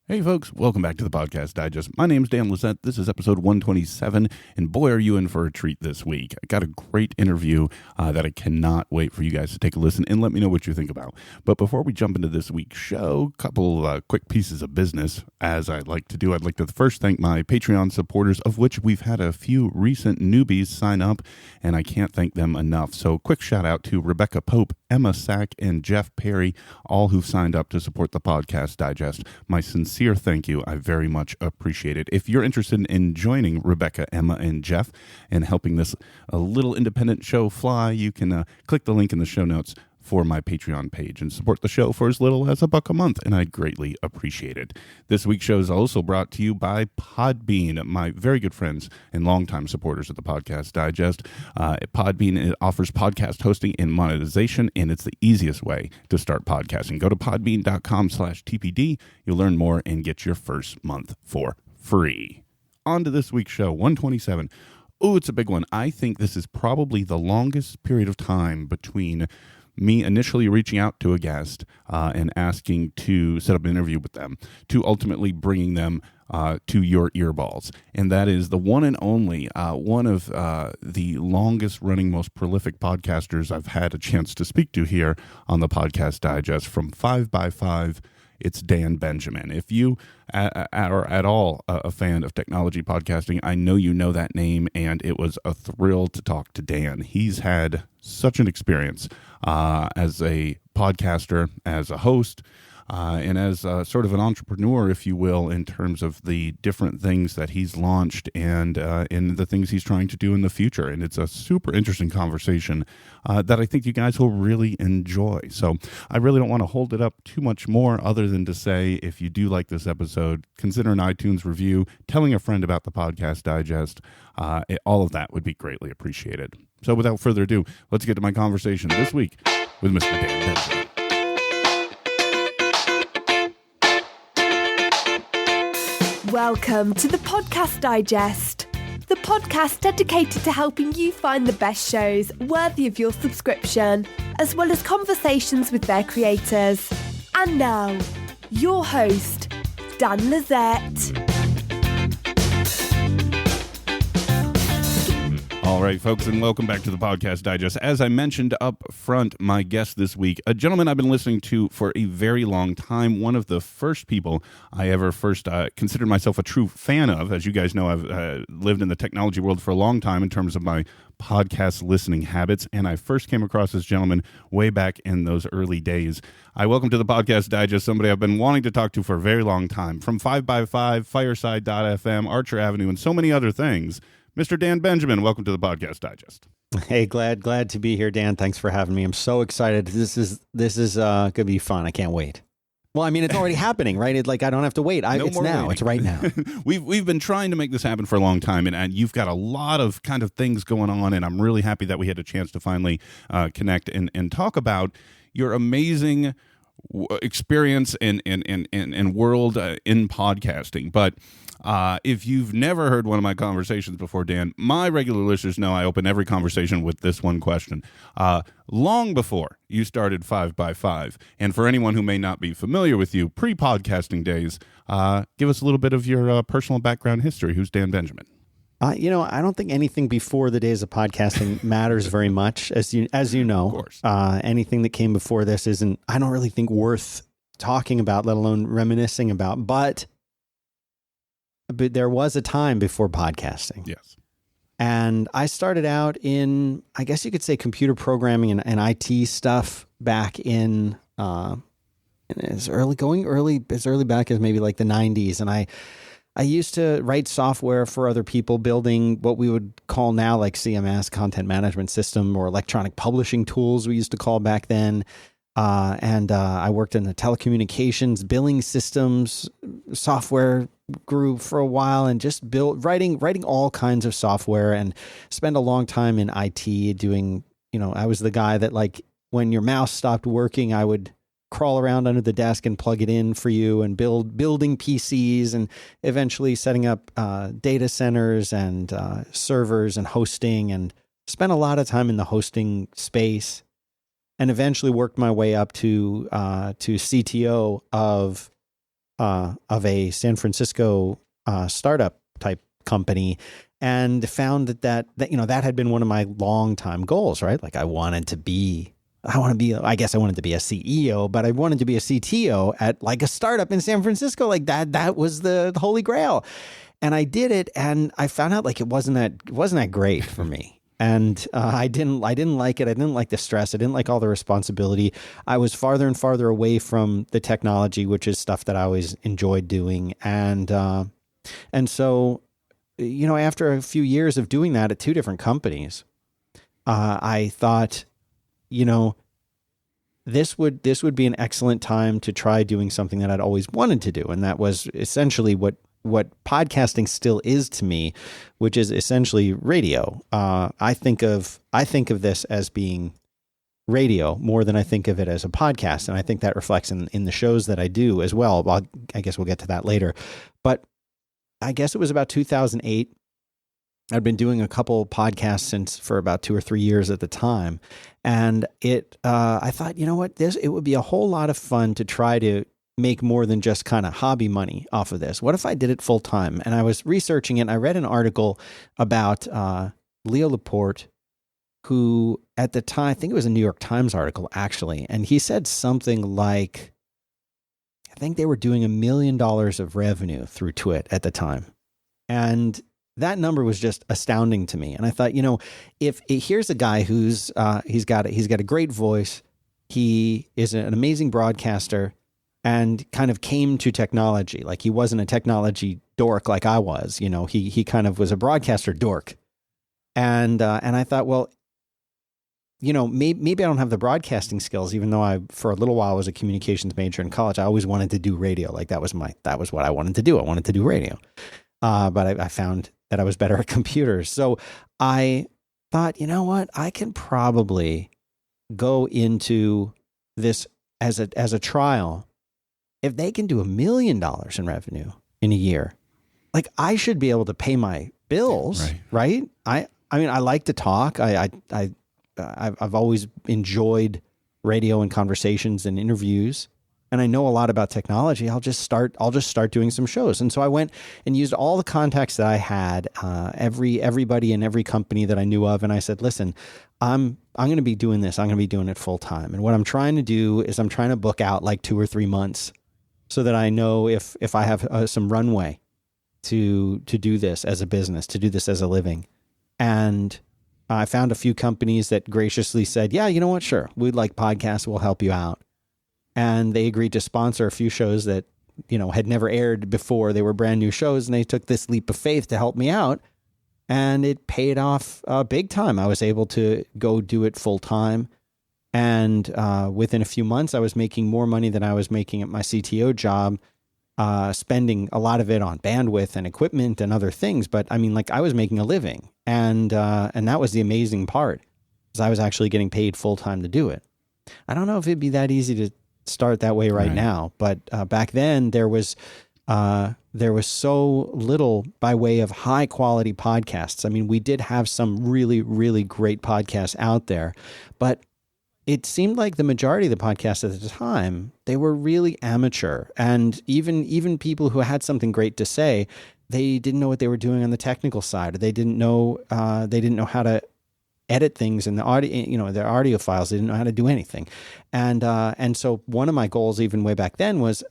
Hey folks, welcome back to the Podcast Digest. My name's Dan Lissette. This is episode 127, and boy, are you in for a treat this week. I got a great interview that I cannot wait for you guys to take a listen and let me know what you think about. But before we jump into this week's show, a couple quick pieces of business, as I like to do. I'd like to first thank my Patreon supporters, of which we've had a few recent newbies sign up, and I can't thank them enough. So quick shout out to Rebecca Pope, Emma Sack, and Jeff Perry, all who've signed up to support the Podcast Digest. My sincere thank you. I very much appreciate it. If you're interested in joining Rebecca, Emma, and Jeff and helping this a little independent show fly, you can click the link in the show notes for my Patreon page and support the show for as little as $1 a month, and I'd greatly appreciate it. This week's show is also brought to you by Podbean, my very good friends and longtime supporters of the Podcast Digest. Podbean offers podcast hosting and monetization, and it's the easiest way to start podcasting. Go to podbean.com/TPD. You'll learn more and get your first month for free. On to this week's show, 127. Oh, it's a big one. I think this is probably the longest period of time between me initially reaching out to a guest and asking to set up an interview with them, to ultimately bringing them to your earballs. And that is the one and only, one of the longest running, most prolific podcasters I've had a chance to speak to here on the Podcast Digest from 5x5. It's Dan Benjamin. If you are at all a fan of technology podcasting, I know you know that name, and it was a thrill to talk to Dan. He's had such an experience as a podcaster, as a host, and as sort of an entrepreneur, if you will, in terms of the different things that he's launched and in the things he's trying to do in the future. And it's a super interesting conversation that I think you guys will really enjoy. So I really don't want to hold it up too much more other than to say, if you do like this episode, consider an iTunes review, telling a friend about the Podcast Digest. All of that would be greatly appreciated. So without further ado, let's get to my conversation this week with Mr. Dan Benjamin. Welcome to the Podcast Digest, the podcast dedicated to helping you find the best shows worthy of your subscription, as well as conversations with their creators. And now, your host, Dan Lissette. All right, folks, and welcome back to the Podcast Digest. As I mentioned up front, my guest this week, a gentleman I've been listening to for a very long time, one of the first people I ever considered myself a true fan of. As you guys know, I've lived in the technology world for a long time in terms of my podcast listening habits, and I first came across this gentleman way back in those early days. I welcome to the Podcast Digest somebody I've been wanting to talk to for a very long time, from 5x5, Fireside.fm, Archer Avenue, and so many other things. Mr. Dan Benjamin, welcome to the Podcast Digest. Hey, glad to be here, Dan. Thanks for having me. I'm so excited. This is going to be fun. I can't wait. Well, I mean, it's already happening, right? It's like I don't have to wait. It's now. Waiting. It's right now. We've been trying to make this happen for a long time, and you've got a lot of kind of things going on, and I'm really happy that we had a chance to finally connect and talk about your amazing experience and world in podcasting. But if you've never heard one of my conversations before, Dan, my regular listeners know I open every conversation with this one question. Long before you started 5x5, and for anyone who may not be familiar with you, pre-podcasting days, give us a little bit of your personal background history. Who's Dan Benjamin? I don't think anything before the days of podcasting matters very much, as you know. Of course. Anything that came before this isn't, I don't really think, worth talking about, let alone reminiscing about. But there was a time before podcasting. Yes. And I started out in, I guess you could say, computer programming and IT stuff back in as early back as maybe like the 90s. And I used to write software for other people, building what we would call now like CMS, content management system, or electronic publishing tools we used to call back then. And I worked in the telecommunications, billing systems, software group for a while, and just writing all kinds of software, and spent a long time in IT doing, I was the guy that, like, when your mouse stopped working, I would crawl around under the desk and plug it in for you, and building PCs, and eventually setting up data centers and servers and hosting, and spent a lot of time in the hosting space, and eventually worked my way up to CTO of of a San Francisco startup type company, and found that had been one of my longtime goals, right? Like I wanted to be a CEO, but I wanted to be a CTO at like a startup in San Francisco. Like that was the holy grail. And I did it, and I found out like it wasn't that great for me. And I didn't like it. I didn't like the stress. I didn't like all the responsibility. I was farther and farther away from the technology, which is stuff that I always enjoyed doing. And so, after a few years of doing that at two different companies, I thought, this would be an excellent time to try doing something that I'd always wanted to do. And that was essentially what podcasting still is to me, which is essentially radio. I think of this as being radio more than I think of it as a podcast. And I think that reflects in the shows that I do as well. I guess we'll get to that later. But I guess it was about 2008. I'd been doing a couple podcasts for about 2 or 3 years at the time. And I thought, it would be a whole lot of fun to try to make more than just kind of hobby money off of this. What if I did it full time? And I was researching it, and I read an article about Leo Laporte, who at the time, I think it was a New York Times article actually, and he said something like, I think they were doing $1 million of revenue through Twit at the time. And that number was just astounding to me. And I thought, here's a guy who's he's got a great voice. He is an amazing broadcaster, and kind of came to technology. Like he wasn't a technology dork like I was, he kind of was a broadcaster dork. And I thought, well, maybe I don't have the broadcasting skills, even though I, for a little while, was a communications major in college. I always wanted to do radio. Like that was what I wanted to do. I wanted to do radio. But I found that I was better at computers. So I thought, I can probably go into this as a trial. If they can do $1 million in revenue in a year, like I should be able to pay my bills, right? I mean, I like to talk. I've always enjoyed radio and conversations and interviews, and I know a lot about technology. I'll just start doing some shows. And so I went and used all the contacts that I had, everybody in every company that I knew of, and I said, listen, I'm going to be doing this. I'm going to be doing it full time. And what I'm trying to do is I'm trying to book out like 2 or 3 months, so that I know if I have some runway to do this as a business, to do this as a living. And I found a few companies that graciously said, yeah, you know what? Sure. We'd like podcasts. We'll help you out. And they agreed to sponsor a few shows that, had never aired before. They were brand new shows, and they took this leap of faith to help me out. And it paid off big time. I was able to go do it full time. And within a few months, I was making more money than I was making at my CTO job, spending a lot of it on bandwidth and equipment and other things. But I mean, like I was making a living, and that was the amazing part, is I was actually getting paid full time to do it. I don't know if it'd be that easy to start that way right now, but back then there was so little by way of high quality podcasts. I mean, we did have some really, really great podcasts out there, but it seemed like the majority of the podcasts at the time, they were really amateur. And even people who had something great to say, they didn't know what they were doing on the technical side. Or they didn't know how to edit things in the audio, their audio files. They didn't know how to do anything. And so one of my goals even way back then was,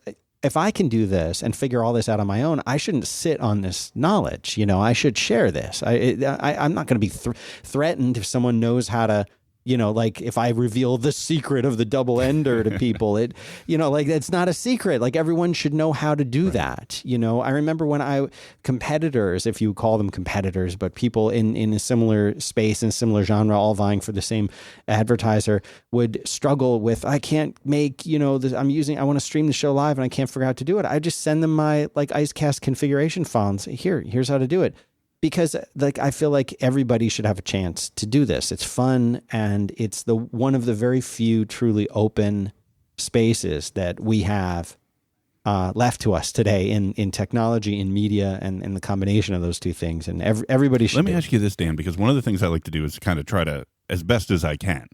if I can do this and figure all this out on my own, I shouldn't sit on this knowledge. I should share this. I'm not going to be threatened if someone knows how to, like if I reveal the secret of the double ender to people, it's not a secret. Like everyone should know how to do that. I remember when competitors, if you call them competitors, but people in a similar space and similar genre, all vying for the same advertiser, would struggle with, I can't make, I want to stream the show live and I can't figure out how to do it. I just send them my like IceCast configuration file and say, here's how to do it. Because like I feel like everybody should have a chance to do this. It's fun, and it's one of the very few truly open spaces that we have left to us today in technology, in media, and the combination of those two things. And everybody should. Let me ask you this, Dan, because one of the things I like to do is kind of try to, as best as I can,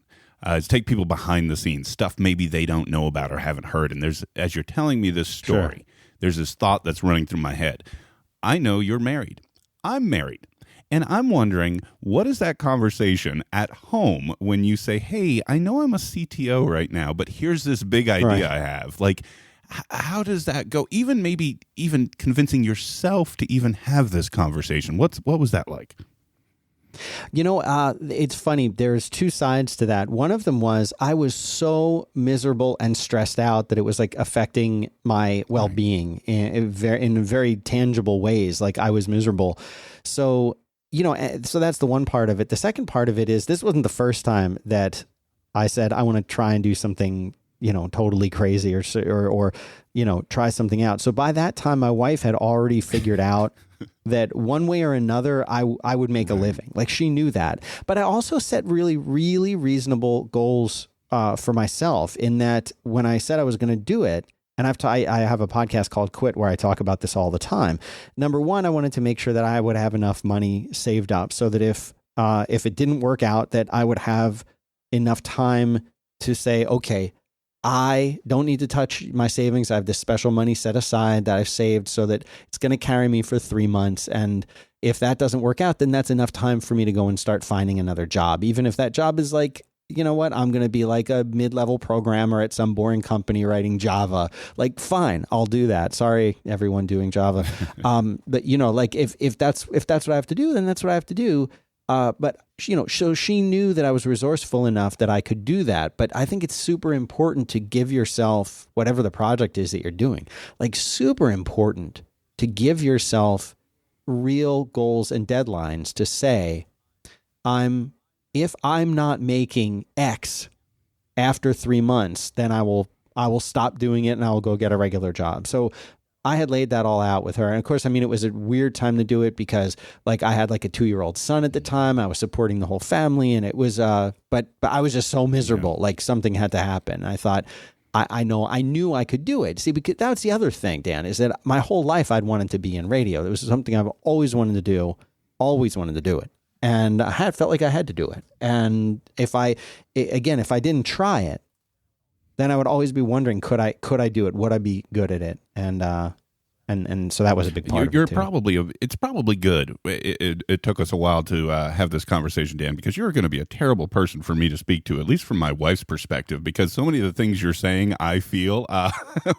is take people behind the scenes, stuff maybe they don't know about or haven't heard. And as you're telling me this story, there's this thought that's running through my head. I know you're married. I'm married. And I'm wondering, what is that conversation at home when you say, hey, I know I'm a CTO right now, but here's this big idea I have. Like, how does that go? Maybe even convincing yourself to even have this conversation. What was that like? It's funny. There's two sides to that. One of them was I was so miserable and stressed out that it was like affecting my well-being in very tangible ways. Like I was miserable. So, so that's the one part of it. The second part of it is this wasn't the first time that I said, I want to try and do something, totally crazy or try something out. So by that time, my wife had already figured out that one way or another, I would make a living. Like she knew that. But I also set really, really reasonable goals for myself in that when I said I was going to do it, and I have a podcast called Quit where I talk about this all the time. Number one, I wanted to make sure that I would have enough money saved up so that if it didn't work out, that I would have enough time to say, okay, I don't need to touch my savings. I have this special money set aside that I've saved so that it's going to carry me for 3 months. And if that doesn't work out, then that's enough time for me to go and start finding another job. Even if that job is like, you know what, I'm going to be like a mid-level programmer at some boring company writing Java. Like, fine, I'll do that. Sorry, everyone doing Java. But like if that's what I have to do, then that's what I have to do. But so she knew that I was resourceful enough that I could do that. But I think it's super important to give yourself, whatever the project is that you're doing, like super important to give yourself real goals and deadlines to say, if I'm not making X after 3 months, then I will stop doing it and I will go get a regular job. So I had laid that all out with her. And of course, it was a weird time to do it because like I had like a 2-year-old son at the time. I was supporting the whole family and it was, but I was just so miserable. Like something had to happen. I thought, I knew I could do it. See, because that's the other thing, Dan, is that my whole life I'd wanted to be in radio. It was something I've always wanted to do it. And I felt like I had to do it. And if I didn't try it, then I would always be wondering, could I do it? Would I be good at it? And so that was a big part of it too. It's probably good. It took us a while to have this conversation, Dan, because you're going to be a terrible person for me to speak to, at least from my wife's perspective, because so many of the things you're saying, I feel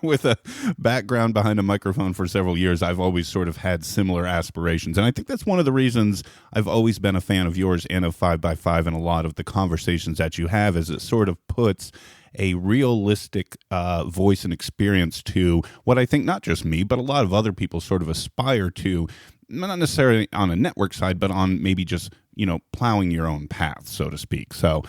with a background behind a microphone for several years, I've always sort of had similar aspirations. And I think that's one of the reasons I've always been a fan of yours and of 5x5 and a lot of the conversations that you have, is it sort of puts a realistic voice and experience to what I think not just me, but a lot of other people sort of aspire to, not necessarily on a network side, but on maybe just, plowing your own path, so to speak. So,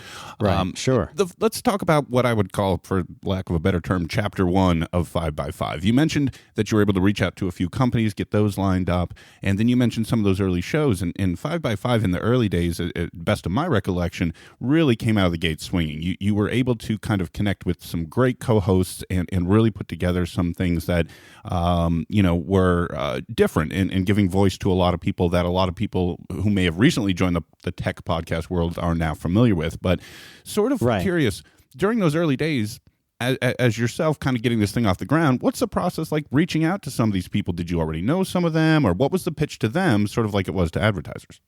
sure. Let's talk about what I would call, for lack of a better term, chapter 1 of 5x5. You mentioned that you were able to reach out to a few companies, get those lined up, and then you mentioned some of those early shows. And 5x5 in the early days, at best of my recollection, really came out of the gate swinging. You were able to kind of connect with some great co-hosts and really put together some things that, were different in giving voice to a lot of people that a lot of people who may have recently joined the tech podcast world are now familiar with. But sort of curious, during those early days, as yourself kind of getting this thing off the ground, what's the process like reaching out to some of these people? Did you already know some of them, or what was the pitch to them, sort of like it was to advertisers?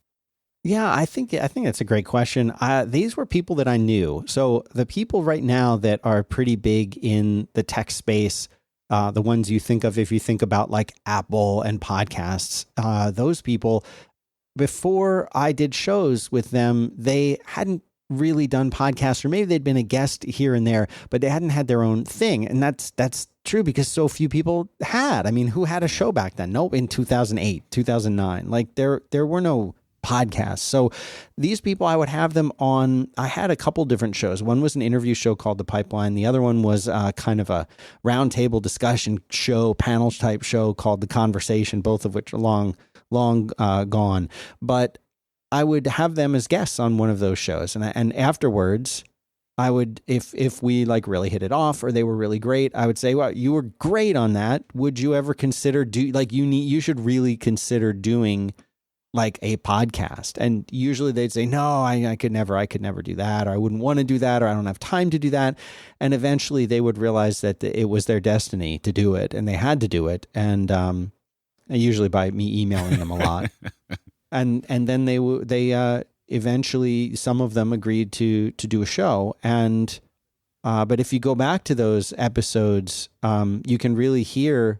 Yeah, I think that's a great question. These were people that I knew. So the people right now that are pretty big in the tech space, the ones you think of if you think about like Apple and podcasts, those people, before I did shows with them, they hadn't really done podcasts, or maybe they'd been a guest here and there, but they hadn't had their own thing. And that's true because so few people had. I mean, who had a show back then? Nope, in 2008, 2009. Like there were no podcasts. So these people, I would have them on. I had a couple different shows. One was an interview show called The Pipeline. The other one was kind of a roundtable discussion show, panel type show called The Conversation, both of which are long gone. But I would have them as guests on one of those shows. And afterwards, I would, if we like really hit it off or they were really great, I would say, well, you were great on that. Would you ever consider you should really consider doing like a podcast. And usually they'd say, no, I could never do that, or I wouldn't want to do that, or I don't have time to do that. And eventually they would realize that it was their destiny to do it, and they had to do it. And usually by me emailing them a lot. and then they eventually, some of them agreed to do a show. And but if you go back to those episodes, you can really hear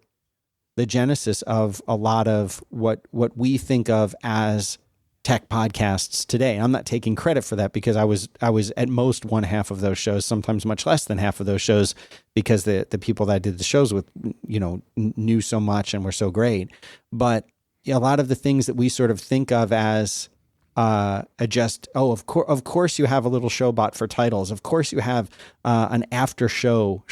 the genesis of a lot of what we think of as tech podcasts today. I'm not taking credit for that, because I was at most one half of those shows, sometimes much less than half of those shows, because the people that I did the shows with, knew so much and were so great. But a lot of the things that we sort of think of as of course you have a little show bot for titles. Of course you have an after show,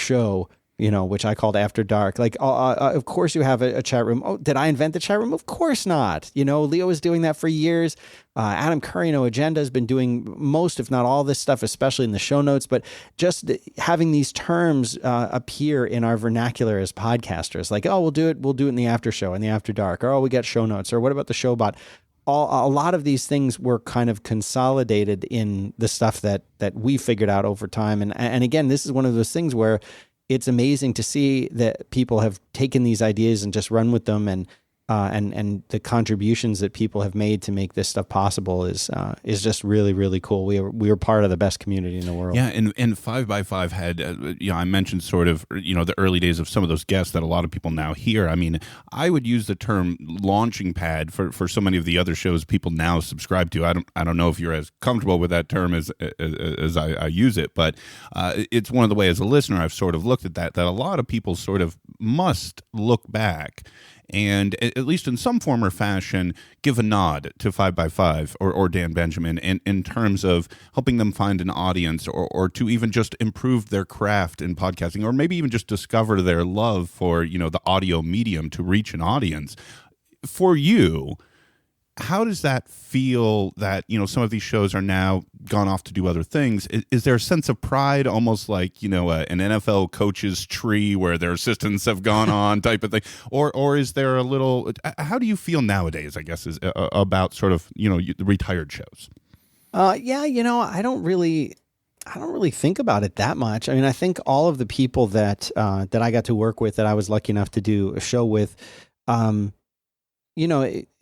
which I called After Dark. Like, of course you have a chat room. Oh, did I invent the chat room? Of course not. Leo was doing that for years. Adam Curry, No Agenda, has been doing most, if not all, this stuff, especially in the show notes. But just having these terms appear in our vernacular as podcasters, like, oh, we'll do it in the after show and the After Dark, or oh, we got show notes, or what about the show bot? A lot of these things were kind of consolidated in the stuff that we figured out over time. And again, this is one of those things where it's amazing to see that people have taken these ideas and just run with them, and the contributions that people have made to make this stuff possible is just really, really cool. We were part of the best community in the world. Yeah, and 5x5 had, I mentioned sort of, the early days of some of those guests that a lot of people now hear. I mean, I would use the term launching pad for so many of the other shows people now subscribe to. I don't know if you're as comfortable with that term as I use it, but it's one of the ways as a listener I've sort of looked at that a lot of people sort of must look back and, at least in some form or fashion, give a nod to 5x5 or Dan Benjamin in terms of helping them find an audience, or to even just improve their craft in podcasting, or maybe even just discover their love for, the audio medium to reach an audience. For you, how does that feel that, some of these shows are now gone off to do other things? Is there a sense of pride, almost like, an NFL coach's tree where their assistants have gone on type of thing? Or is there a little, how do you feel nowadays, I guess, is about sort of, the retired shows? I don't really think about it that much. I mean, I think all of the people that I got to work with, that I was lucky enough to do a show with,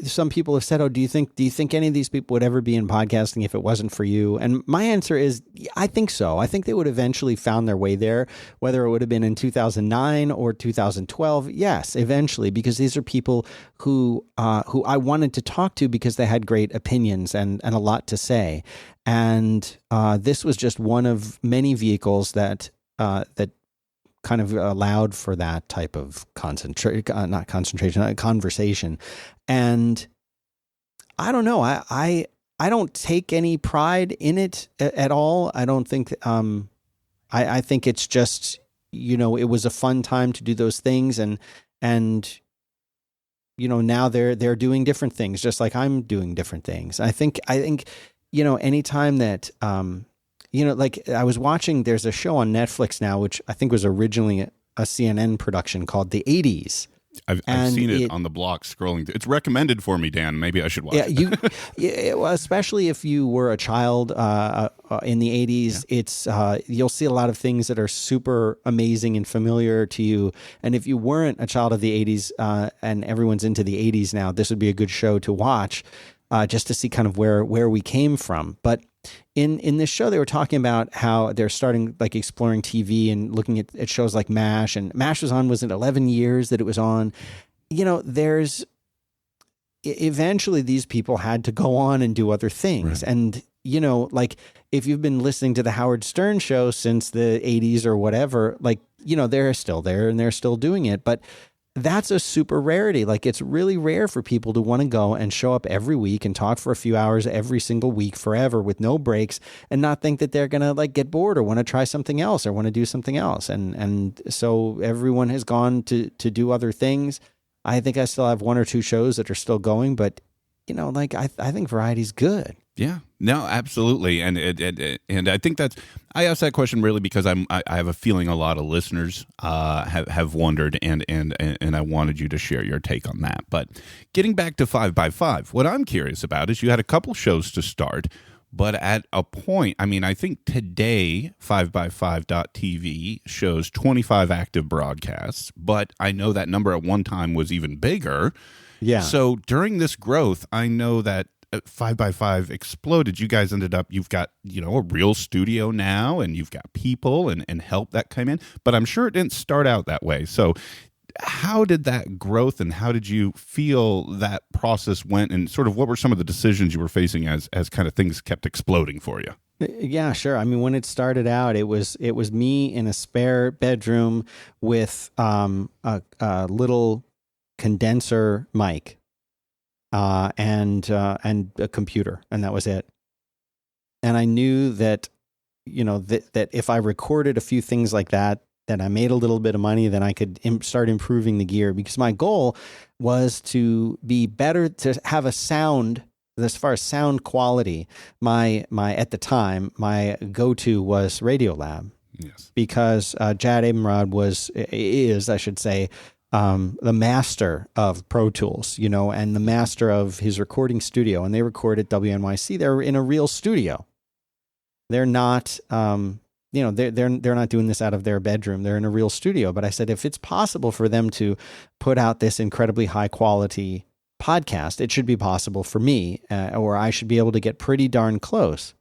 some people have said, "Oh, do you think any of these people would ever be in podcasting if it wasn't for you?" And my answer is, I think so. I think they would eventually found their way there, whether it would have been in 2009 or 2012. Yes, eventually, because these are people who I wanted to talk to because they had great opinions and a lot to say. And this was just one of many vehicles that kind of allowed for that type of conversation. And I don't know, I don't take any pride in it at all. I don't think, I think it's just, it was a fun time to do those things, and now they're doing different things, just like I'm doing different things. I think, anytime that, like I was watching, there's a show on Netflix now, which I think was originally a CNN production called The 80s. I've seen it on the block scrolling. It's recommended for me, Dan. Maybe I should watch it. Especially if you were a child in the 80s, it's you'll see a lot of things that are super amazing and familiar to you. And if you weren't a child of the 80s and everyone's into the 80s now, this would be a good show to watch just to see kind of where we came from. But in this show, they were talking about how they're starting like exploring TV and looking at shows like MASH, and MASH was it 11 years that it was on? There's eventually these people had to go on and do other things. Right. And, like if you've been listening to the Howard Stern show since the 80s or whatever, like, they're still there and they're still doing it. But that's a super rarity. Like, it's really rare for people to want to go and show up every week and talk for a few hours every single week forever with no breaks, and not think that they're going to like get bored or want to try something else or want to do something else. And so everyone has gone to do other things. I think I still have one or two shows that are still going, but I think variety's good. Yeah. No, absolutely, and and I think I asked that question really because I have a feeling a lot of listeners have wondered, and I wanted you to share your take on that. But getting back to 5x5, what I'm curious about is you had a couple shows to start, but at a point, I mean, I think today 5x5.tv shows 25 active broadcasts, but I know that number at one time was even bigger. Yeah. So during this growth, I know that 5x5 exploded. You guys ended up, you've got, a real studio now, and you've got people and help that came in, but I'm sure it didn't start out that way. So how did that growth and how did you feel that process went, and sort of what were some of the decisions you were facing as kind of things kept exploding for you? Yeah, sure. I mean, when it started out, it was me in a spare bedroom with a little condenser mic. And a computer, and that was it. And I knew that, that if I recorded a few things like that I made a little bit of money, then I could start improving the gear, because my goal was to be better, to have a sound, as far as sound quality. At the time, my go-to was Radiolab. Yes. Because Jad Abumrad is, I should say, the master of Pro Tools, and the master of his recording studio. And they record at WNYC. They're in a real studio. They're not, they're not doing this out of their bedroom. They're in a real studio. But I said, if it's possible for them to put out this incredibly high quality podcast, it should be possible for me, or I should be able to get pretty darn close.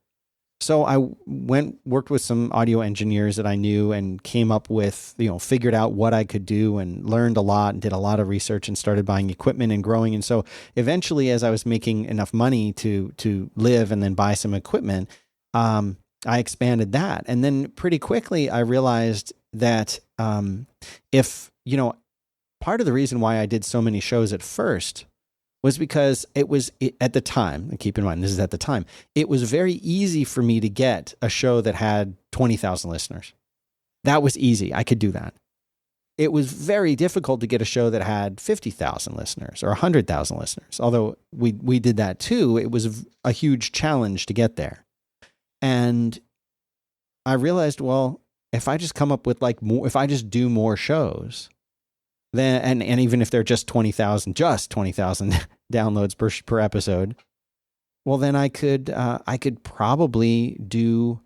So I worked with some audio engineers that I knew and came up with, figured out what I could do and learned a lot and did a lot of research and started buying equipment and growing. And so eventually, as I was making enough money to live and then buy some equipment, I expanded that. And then pretty quickly, I realized that part of the reason why I did so many shows at first was because at the time, and keep in mind, this is at the time, it was very easy for me to get a show that had 20,000 listeners. That was easy. I could do that. It was very difficult to get a show that had 50,000 listeners or 100,000 listeners. Although we did that too, it was a huge challenge to get there. And I realized, well, if I just come up with if I just do more shows, then, and even if they're just 20,000 downloads per episode, well, then I could probably do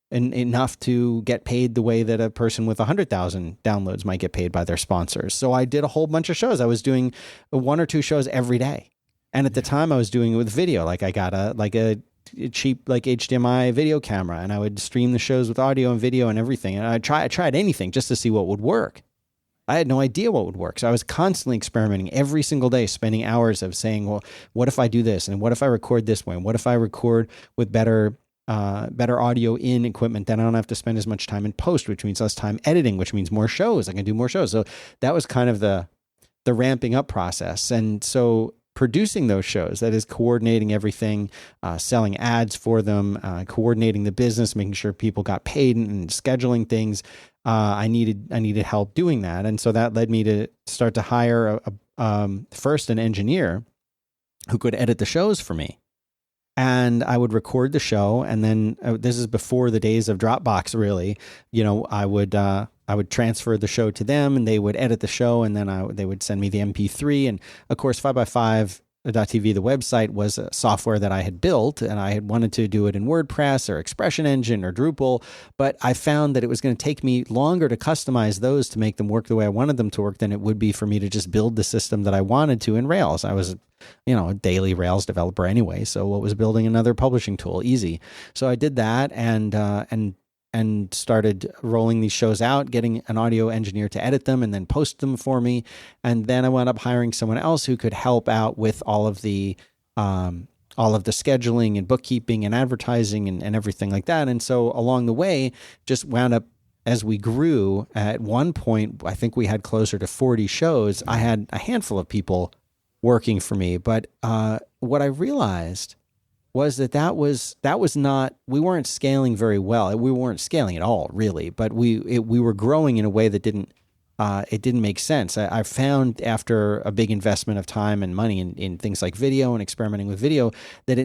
enough to get paid the way that a person with 100,000 downloads might get paid by their sponsors. So I did a whole bunch of shows. I was doing 1 or 2 shows every day. And at the time I was doing it with video. I got a cheap HDMI video camera, and I would stream the shows with audio and video and everything. And I tried anything just to see what would work. I had no idea what would work. So I was constantly experimenting every single day, spending hours of saying, well, what if I do this? And what if I record this way? And what if I record with better audio in equipment? Then I don't have to spend as much time in post, which means less time editing, which means more shows. I can do more shows. So that was kind of the ramping up process. And so producing those shows, that is coordinating everything, selling ads for them, coordinating the business, making sure people got paid and scheduling things. I needed help doing that. And so that led me to start to hire first an engineer who could edit the shows for me. And I would record the show. And then this is before the days of Dropbox, really. I would transfer the show to them, and they would edit the show, and then they would send me the MP3. And of course, 5x5.tv, the website, was a software that I had built, and I had wanted to do it in WordPress or Expression Engine or Drupal, but I found that it was going to take me longer to customize those to make them work the way I wanted them to work than it would be for me to just build the system that I wanted to in Rails. I was a daily Rails developer anyway, so what was building another publishing tool? Easy. So I did that and started rolling these shows out, getting an audio engineer to edit them and then post them for me. And then I wound up hiring someone else who could help out with all of the scheduling and bookkeeping and advertising and everything like that. And so along the way, just wound up, as we grew, at one point, I think we had closer to 40 shows. I had a handful of people working for me. But what I realized was that was not, we weren't scaling very well. We weren't scaling at all, really, but we were growing in a way that didn't make sense. I found, after a big investment of time and money in things like video and experimenting with video, that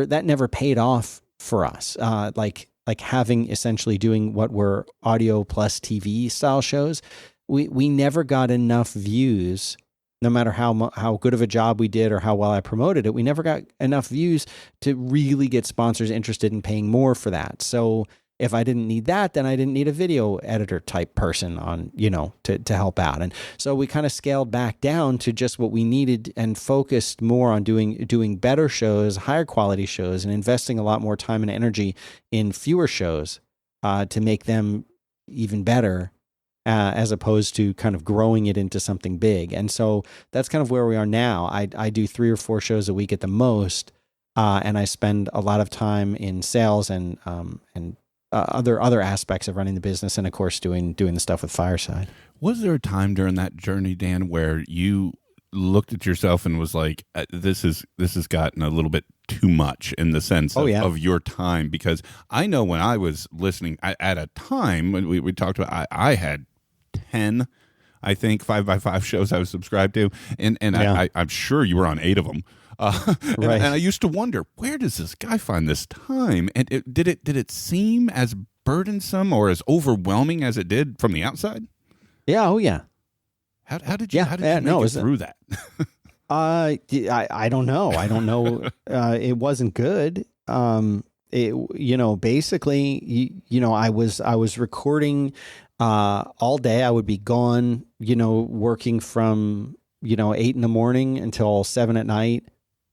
that never paid off for us. Like having essentially doing what were audio plus TV style shows, we never got enough views. No matter how good of a job we did or how well I promoted it, we never got enough views to really get sponsors interested in paying more for that. So if I didn't need that, then I didn't need a video editor type person on, to help out. And so we kind of scaled back down to just what we needed and focused more on doing better shows, higher quality shows, and investing a lot more time and energy in fewer shows to make them even better. As opposed to kind of growing it into something big. And so that's kind of where we are now. I do 3 or 4 shows a week at the most, and I spend a lot of time in sales and other aspects of running the business, and of course doing the stuff with Fireside. Was there a time during that journey, Dan, where you looked at yourself and was like, this has gotten a little bit too much in the sense of your time? Because I know when I was listening at a time when we talked about, I had 10, I think, 5x5 shows I was subscribed to, and I'm sure you were on 8 of them. Right. And I used to wonder, where does this guy find this time? And did it seem as burdensome or as overwhelming as it did from the outside? Yeah. Oh yeah. How did you make it through that? I don't know. I don't know. It wasn't good. Basically, I was recording all day. I would be gone, working from, 8 in the morning until 7 at night,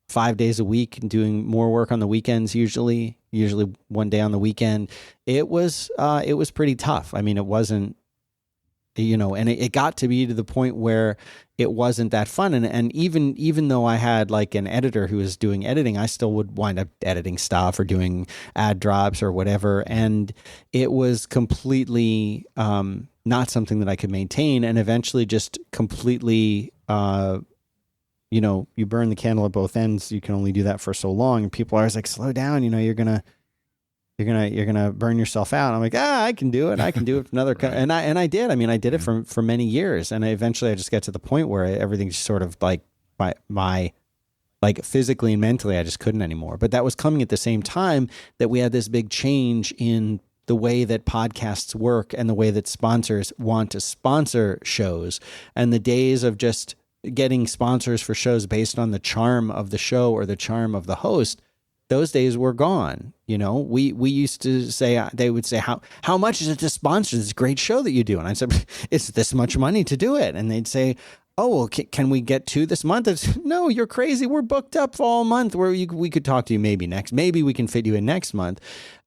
5 days a week, and doing more work on the weekends, usually one day on the weekend. It was pretty tough. I mean, it wasn't, and it got to be to the point where it wasn't that fun. And even though I had like an editor who was doing editing, I still would wind up editing stuff or doing ad drops or whatever. And it was completely not something that I could maintain, and eventually just completely, you burn the candle at both ends. You can only do that for so long. And people are always like, slow down, you're going to burn yourself out. I'm like, I can do it. I can do it for another. Right. And I did. I mean, I did it for many years. And eventually I just got to the point where everything's sort of like my like physically and mentally, I just couldn't anymore. But that was coming at the same time that we had this big change in the way that podcasts work and the way that sponsors want to sponsor shows, and the days of just getting sponsors for shows based on the charm of the show or the charm of the host. Those days were gone. We used to say, they would say, how much is it to sponsor this great show that you do? And I said, it's this much money to do it. And they'd say, oh, well, can we get 2 this month? It's, no, you're crazy. We're booked up for all month. We could talk to you maybe next. Maybe we can fit you in next month.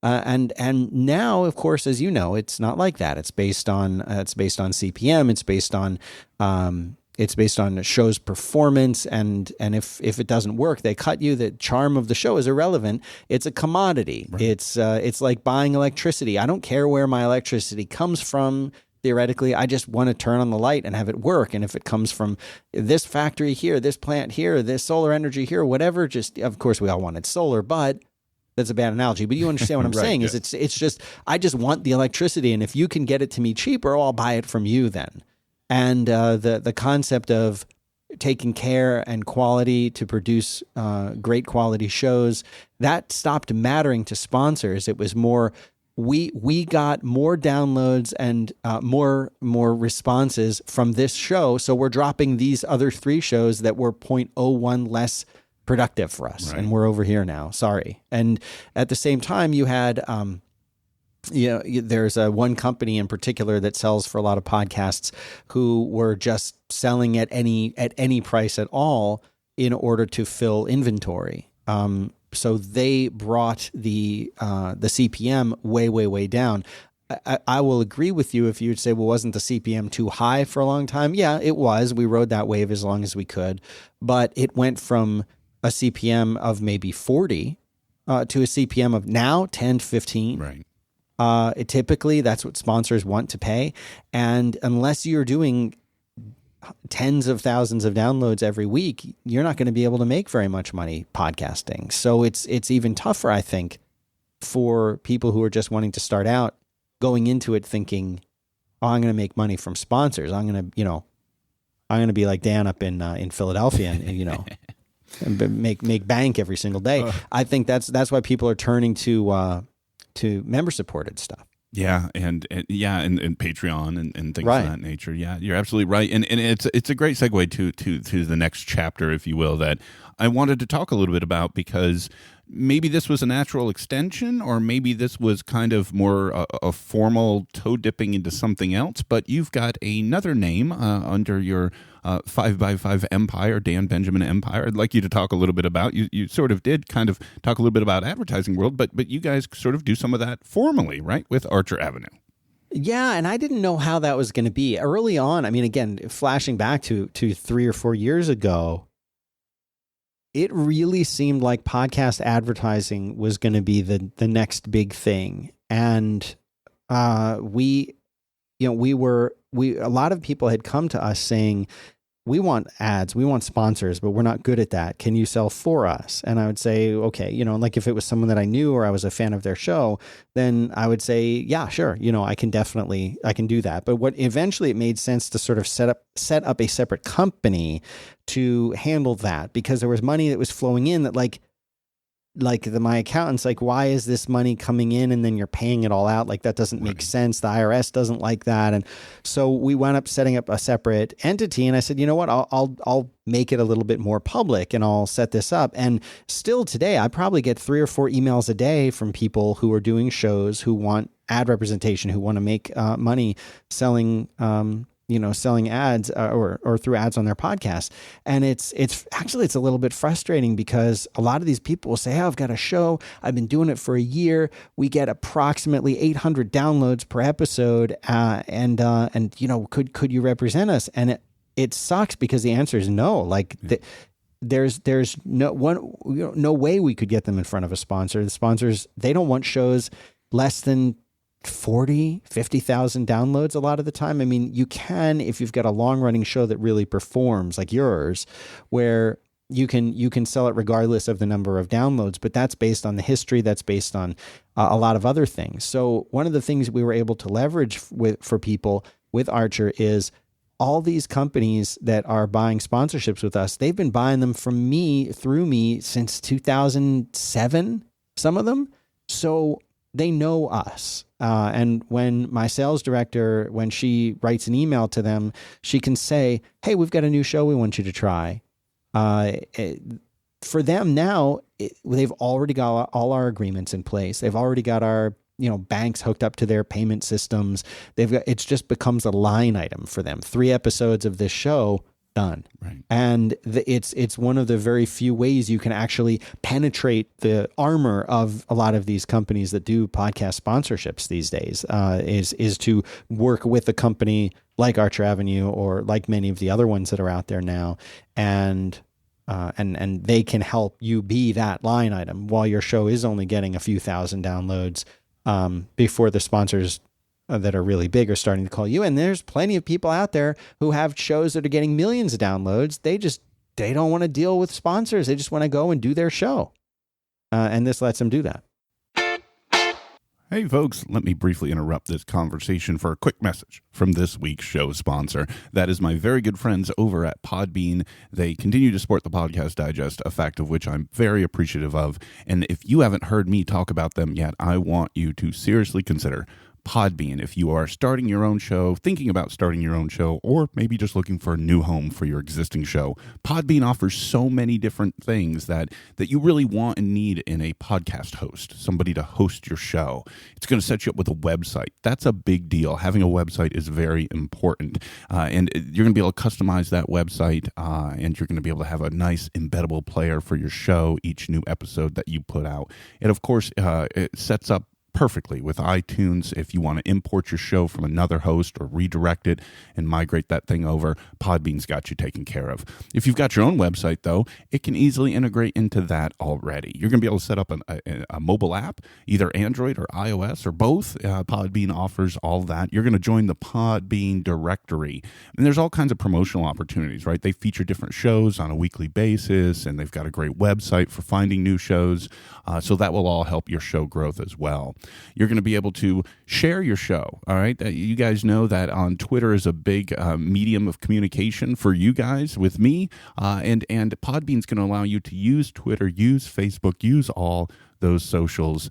And now, of course, as you know, it's not like that. It's based on CPM. It's based on the show's performance, and if it doesn't work, they cut you. The charm of the show is irrelevant. It's a commodity. Right. It's like buying electricity. I don't care where my electricity comes from. Theoretically, I just want to turn on the light and have it work. And if it comes from this factory here, this plant here, this solar energy here, whatever, just, of course, we all wanted solar, but that's a bad analogy. But you understand what I'm saying. Yeah. Is it's just, I just want the electricity. And if you can get it to me cheaper, I'll buy it from you then. And the concept of taking care and quality to produce great quality shows, that stopped mattering to sponsors. It was more, we got more downloads and more responses from this show, so we're dropping these other 3 shows that were 0.01 less productive for us, right. And we're over here now. Sorry. And at the same time, you had there's one company in particular that sells for a lot of podcasts who were just selling at any price at all in order to fill inventory. So they brought the CPM way down. I will agree with you if you would say, well, wasn't the CPM too high for a long time? Yeah, it was. We rode that wave as long as we could, but it went from a CPM of maybe 40 to a CPM of now 10 to 15. Right. Typically, that's what sponsors want to pay. And unless you're doing tens of thousands of downloads every week, you're not going to be able to make very much money podcasting. So it's even tougher, I think, for people who are just wanting to start out, going into it thinking, oh, I'm going to make money from sponsors. I'm going to be like Dan up in Philadelphia and and make bank every single day. I think that's why people are turning to member supported stuff. Yeah, and Patreon and things of that nature. Yeah, you're absolutely right, and it's a great segue to the next chapter, if you will, that I wanted to talk a little bit about, because maybe this was a natural extension, or maybe this was kind of more a formal toe dipping into something else. But you've got another name under your 5x5 empire, Dan Benjamin Empire. I'd like you to talk a little bit about. You sort of did kind of talk a little bit about Advertising World, but you guys sort of do some of that formally, right, with Archer Avenue. Yeah, and I didn't know how that was going to be early on. I mean, again, flashing back to 3 or 4 years ago, it really seemed like podcast advertising was going to be the next big thing. And a lot of people had come to us saying, we want ads, we want sponsors, but we're not good at that. Can you sell for us? And I would say, okay, like if it was someone that I knew or I was a fan of their show, then I would say, yeah, sure. I can do that. But what eventually it made sense to sort of set up a separate company to handle that, because there was money that was flowing in that my accountant's like, why is this money coming in and then you're paying it all out? Like, that doesn't make sense. The IRS doesn't like that. And so we wound up setting up a separate entity. And I said, you know what, I'll make it a little bit more public and I'll set this up. And still today, I probably get 3 or 4 emails a day from people who are doing shows, who want ad representation, who want to make money selling ads or through ads on their podcast. And it's a little bit frustrating, because a lot of these people will say, hey, I've got a show, I've been doing it for a year, we get approximately 800 downloads per episode, and could you represent us? And it sucks, because the answer is no. Like, there's no way we could get them in front of a sponsor. The sponsors, they don't want shows less than 40, 50,000 downloads a lot of the time. I mean, you can, if you've got a long running show that really performs like yours, where you can sell it regardless of the number of downloads, but that's based on the history, that's based on a lot of other things. So one of the things we were able to leverage for people with Archer is all these companies that are buying sponsorships with us, they've been buying them from me, through me, since 2007, some of them. So they know us. And when my sales director, when she writes an email to them, she can say, hey, we've got a new show we want you to try. For them now, they've already got all our agreements in place. They've already got our banks hooked up to their payment systems. It just becomes a line item for them. 3 episodes of this show, done. Right. And it's one of the very few ways you can actually penetrate the armor of a lot of these companies that do podcast sponsorships these days, is to work with a company like Archer Avenue or like many of the other ones that are out there now. And they can help you be that line item while your show is only getting a few thousand downloads, before the sponsors that are really big are starting to call you. And there's plenty of people out there who have shows that are getting millions of downloads. They don't want to deal with sponsors. They just want to go and do their show. And this lets them do that. Hey folks, let me briefly interrupt this conversation for a quick message from this week's show sponsor. That is my very good friends over at Podbean. They continue to support the Podcast Digest, a fact of which I'm very appreciative of. And if you haven't heard me talk about them yet, I want you to seriously consider Podbean. If you are starting your own show, thinking about starting your own show, or maybe just looking for a new home for your existing show, Podbean offers so many different things that you really want and need in a podcast host, somebody to host your show. It's going to set you up with a website. That's a big deal. Having a website is very important. And you're going to be able to customize that website, and you're going to be able to have a nice embeddable player for your show, each new episode that you put out. And of course, it sets up perfectly with iTunes. If you want to import your show from another host or redirect it and migrate that thing over, Podbean's got you taken care of. If you've got your own website, though, it can easily integrate into that already. You're going to be able to set up a mobile app, either Android or iOS or both. Podbean offers all that. You're going to join the Podbean directory. And there's all kinds of promotional opportunities, right? They feature different shows on a weekly basis, and they've got a great website for finding new shows. So that will all help your show growth as well. You're going to be able to share your show. All right. You guys know that on Twitter is a big medium of communication for you guys with me. And Podbean's going to allow you to use Twitter, use Facebook, use all those socials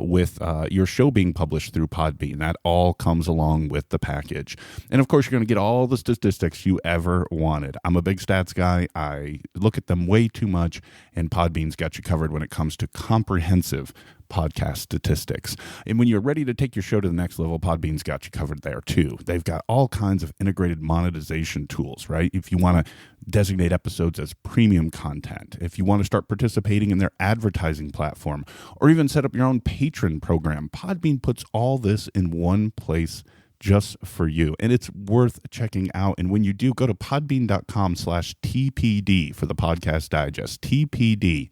with your show being published through Podbean. That all comes along with the package. And of course, you're going to get all the statistics you ever wanted. I'm a big stats guy. I look at them way too much, and Podbean's got you covered when it comes to comprehensive podcast statistics. And when you're ready to take your show to the next level, Podbean's got you covered there too. They've got all kinds of integrated monetization tools, right? If you want to designate episodes as premium content, if you want to start participating in their advertising platform, or even set up your own patron program, Podbean puts all this in one place just for you. And it's worth checking out. And when you do, go to podbean.com/TPD for the podcast digest. TPD.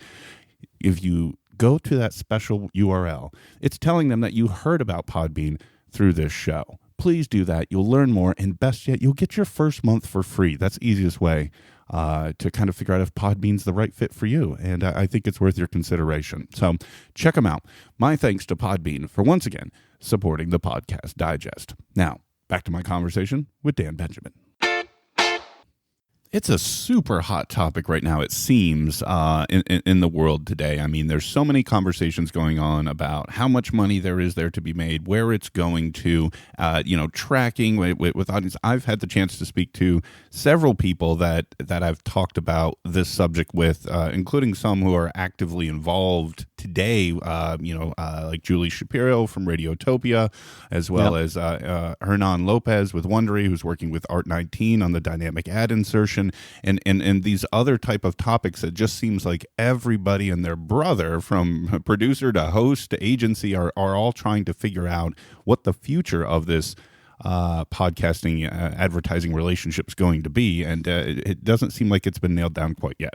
If you go to that special URL, it's telling them that you heard about Podbean through this show. Please do that. You'll learn more. And best yet, you'll get your first month for free. That's the easiest way to kind of figure out if Podbean's the right fit for you. And I think it's worth your consideration. So check them out. My thanks to Podbean for once again supporting the Podcast Digest. Now, back to my conversation with Dan Benjamin. It's a super hot topic right now, it seems, in the world today. I mean, there's so many conversations going on about how much money there is there to be made, where it's going to, tracking with audience. I've had the chance to speak to several people that I've talked about this subject with, including some who are actively involved today, like Julie Shapiro from Radiotopia, as well as Hernan Lopez with Wondery, who's working with Art19 on the dynamic ad insertion, and these other type of topics that just seems like everybody and their brother, from producer to host to agency, are all trying to figure out what the future of this podcasting advertising relationship is going to be, and it doesn't seem like it's been nailed down quite yet.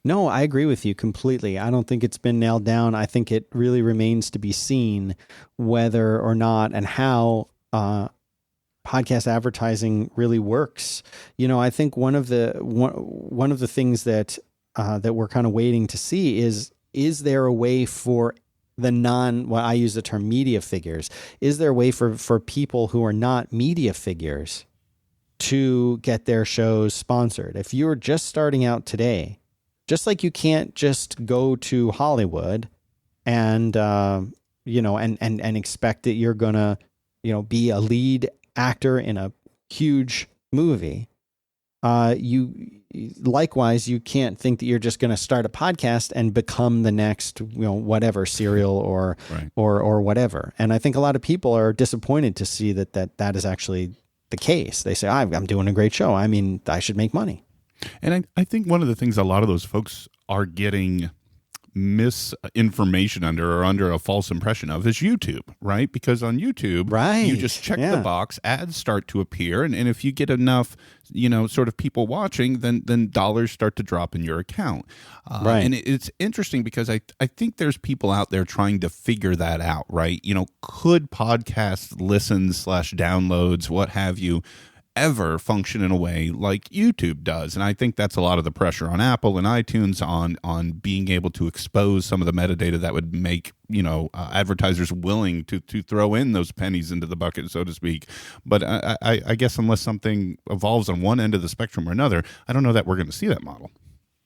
No, I agree with you completely. I don't think it's been nailed down. I think it really remains to be seen whether or not and how podcast advertising really works. I think one of the things that we're kind of waiting to see is there a way for I use the term media figures. Is there a way for people who are not media figures to get their shows sponsored? If you're just starting out today, just like you can't just go to Hollywood and and expect that you're gonna be a lead actor in a huge movie. Likewise, you can't think that you're just going to start a podcast and become the next, whatever serial or whatever. And I think a lot of people are disappointed to see that is actually the case. They say, I'm doing a great show. I mean, I should make money. And I think one of the things a lot of those folks are getting misinformation under a false impression of is YouTube, right? Because on YouTube, you just check the box, ads start to appear, and if you get enough, sort of people watching, then dollars start to drop in your account. Right. And it's interesting because I think there's people out there trying to figure that out, right? Could podcast listens / downloads, what have you, ever function in a way like YouTube does? And I think that's a lot of the pressure on Apple and iTunes on being able to expose some of the metadata that would make advertisers willing to throw in those pennies into the bucket, so to speak. But I guess unless something evolves on one end of the spectrum or another, I don't know that we're going to see that model.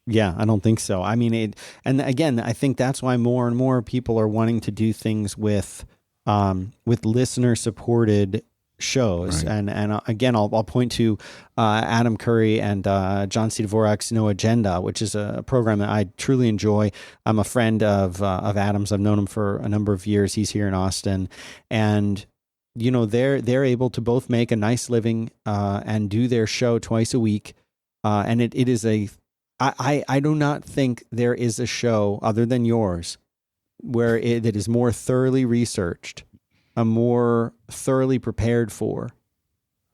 Yeah, I don't think so. I mean, and again, I think that's why more and more people are wanting to do things with listener supported shows. Right. And again, I'll point to Adam Curry and John C. Dvorak's No Agenda, which is a program that I truly enjoy. I'm a friend of Adam's. I've known him for a number of years. He's here in Austin, and they're able to both make a nice living and do their show twice a week. And it is I do not think there is a show other than yours where that is more thoroughly researched, more thoroughly prepared for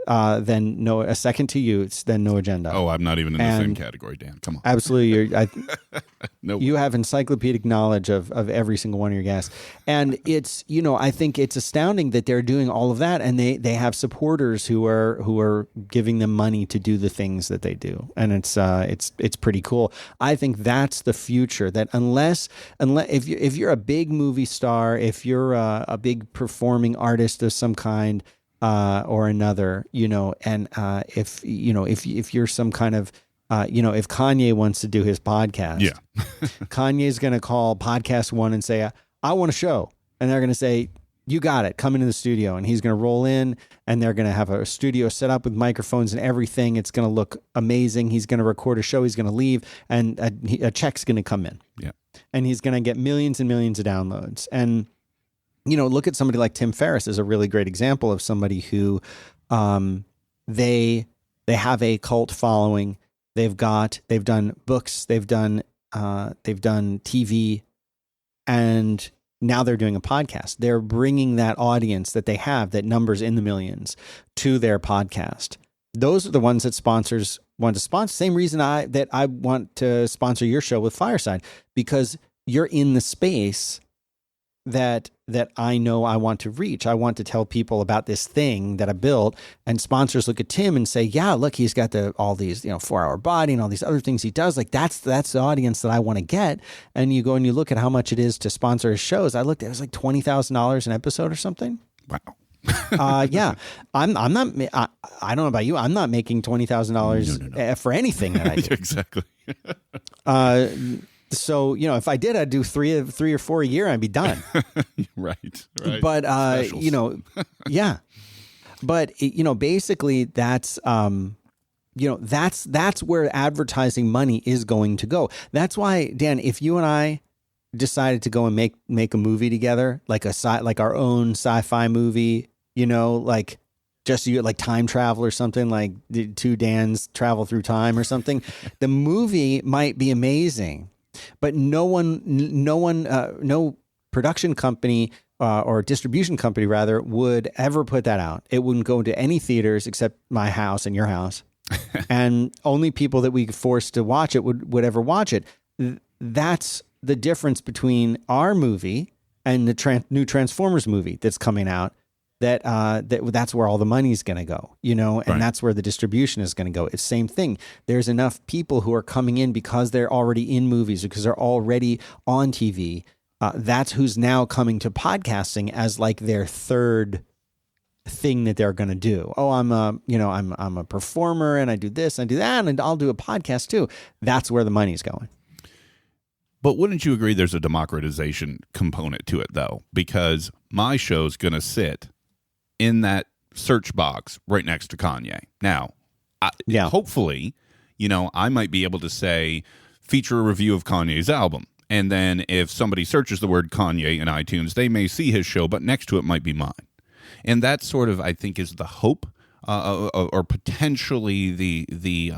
than a second to you. It's than No Agenda. Oh, I'm not even in the same category, Dan. Come on. Absolutely. Nope. You have encyclopedic knowledge of every single one of your guests. And it's, I think it's astounding that they're doing all of that, and they have supporters who are giving them money to do the things that they do. And it's pretty cool. I think that's the future, that unless if you're a big movie star, if you're a big performing artist of some kind or another, and if you're some kind of if Kanye wants to do his podcast, yeah. Kanye's going to call Podcast One and say, I want a show. And they're going to say, you got it, come into the studio. And he's going to roll in, and they're going to have a studio set up with microphones and everything. It's going to look amazing. He's going to record a show. He's going to leave, and a check's going to come in. Yeah. And he's going to get millions and millions of downloads. And, look at somebody like Tim Ferriss is a really great example of somebody who they have a cult following. They've done books, they've done TV, and now they're doing a podcast. They're bringing that audience that they have, that numbers in the millions, to their podcast. Those are the ones that sponsors want to sponsor. Same reason I want to sponsor your show with Fireside, because you're in the space that I know I want to reach. I want to tell people about this thing that I built, and sponsors look at Tim and say, yeah, look, he's got all these, 4-Hour Body and all these other things he does. Like that's the audience that I want to get. And you go and you look at how much it is to sponsor his shows. I looked at it was like $20,000 an episode or something. Wow. Yeah, I'm not. I don't know about you. I'm not making $20,000 for anything that I do. Exactly. So, if I did, I'd do three or four a year. I'd be done. Right. But, yeah. But, basically that's, that's where advertising money is going to go. That's why, Dan, if you and I decided to go and make a movie together, like our own sci-fi movie, like just you like time travel or something, like two Dans travel through time or something, the movie might be amazing. But no production company or distribution company rather would ever put that out. It wouldn't go into any theaters except my house and your house, and only people that we forced to watch it would ever watch it. That's the difference between our movie and the new Transformers movie that's coming out. That's where all the money's going to go, and right. That's where the distribution is going to go. It's the same thing. There's enough people who are coming in because they're already in movies, because they're already on TV. That's who's now coming to podcasting as like their third thing that they're going to do. Oh, I'm a performer and I do this, and I do that, and I'll do a podcast too. That's where the money's going. But wouldn't you agree there's a democratization component to it, though? Because my show's going to sit in that search box right next to Kanye. Now, hopefully, I might be able to say, feature a review of Kanye's album. And then if somebody searches the word Kanye in iTunes, they may see his show, but next to it might be mine. And that sort of, I think, is the hope or potentially the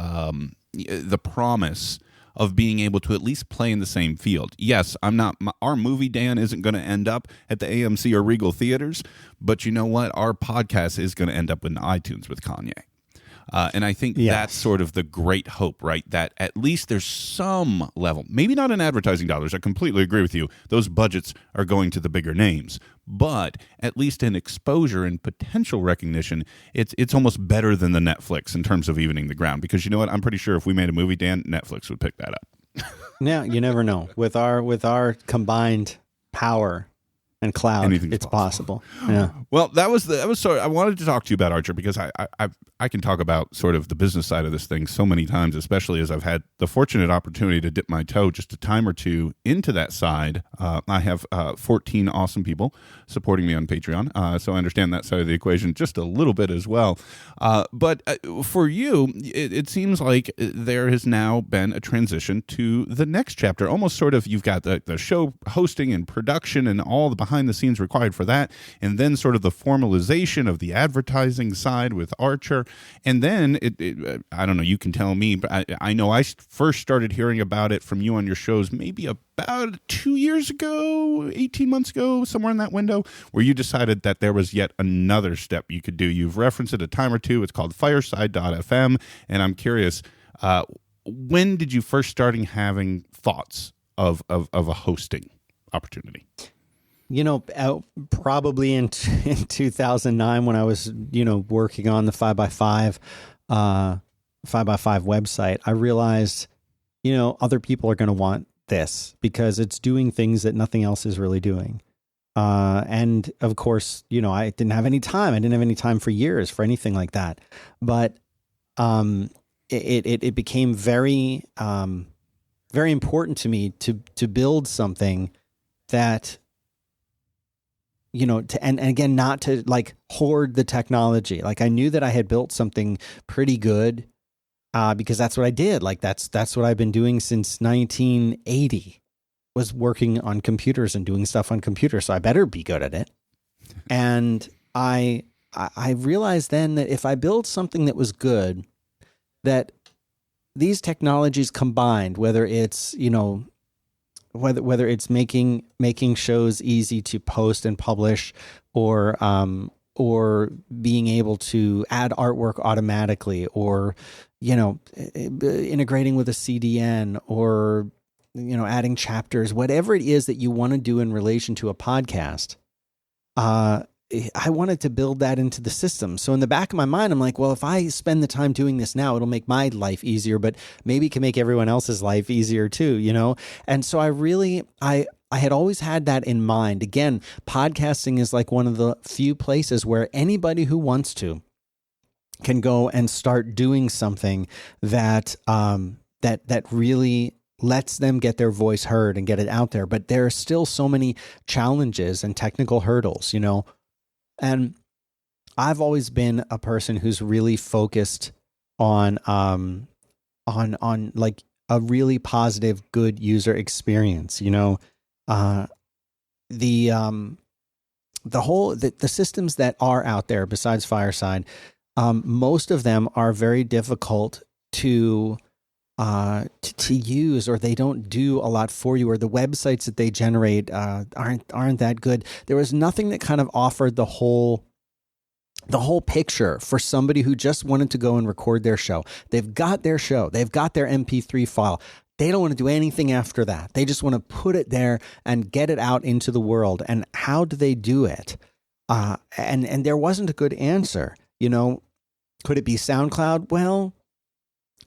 promise of being able to at least play in the same field. Yes, our movie, Dan, isn't going to end up at the AMC or Regal theaters, but you know what? Our podcast is going to end up in iTunes with Kanye. And I think that's sort of the great hope, right? That at least there's some level, maybe not in advertising dollars. I completely agree with you. Those budgets are going to the bigger names, but at least in exposure and potential recognition, it's almost better than the Netflix in terms of evening the ground. Because you know what? I'm pretty sure if we made a movie, Dan, Netflix would pick that up. Now, you never know. With our combined power and cloud, anything's it's possible. Yeah. Well, that was sort of, I wanted to talk to you about Archer because I can talk about sort of the business side of this thing so many times, especially as I've had the fortunate opportunity to dip my toe just a time or two into that side. I have 14 awesome people supporting me on Patreon, so I understand that side of the equation just a little bit as well. But for you, it seems like there has now been a transition to the next chapter. Almost sort of, you've got the show hosting and production and all the behind the scenes required for that, and then sort of the formalization of the advertising side with Archer. And then I don't know, you can tell me, but I know I first started hearing about it from you on your shows maybe about 2 years ago, 18 months ago, somewhere in that window, where you decided that there was yet another step you could do. You've referenced it a time or two. It's called Fireside.fm. And I'm curious, when did you first starting having thoughts of a hosting opportunity? Probably in 2009 when I was, working on the 5x5 website, I realized, other people are going to want this because it's doing things that nothing else is really doing. And of course, I didn't have any time. I didn't have any time for years for anything like that. But it became very, very important to me to build something that, and again, not to like hoard the technology. Like I knew that I had built something pretty good because that's what I did. Like that's what I've been doing since 1980. Was working on computers and doing stuff on computers, so I better be good at it. And I realized then that if I build something that was good, that these technologies combined, whether it's whether it's making shows easy to post and publish, or being able to add artwork automatically, or integrating with a CDN, or adding chapters, whatever it is that you want to do in relation to a podcast, I wanted to build that into the system. So in the back of my mind, I'm like, well, if I spend the time doing this now, it'll make my life easier, but maybe it can make everyone else's life easier too, And so I had always had that in mind. Again, podcasting is like one of the few places where anybody who wants to can go and start doing something that really lets them get their voice heard and get it out there. But there are still so many challenges and technical hurdles, and I've always been a person who's really focused on like a really positive, good user experience, the systems that are out there besides Fireside, most of them are very difficult to use, or they don't do a lot for you, or the websites that they generate aren't that good. There was nothing that kind of offered the whole picture for somebody who just wanted to go and record their show. They've got their show, they've got their MP3 file. They don't want to do anything after that. They just want to put it there and get it out into the world. And how do they do it? And there wasn't a good answer. Could it be SoundCloud? Well,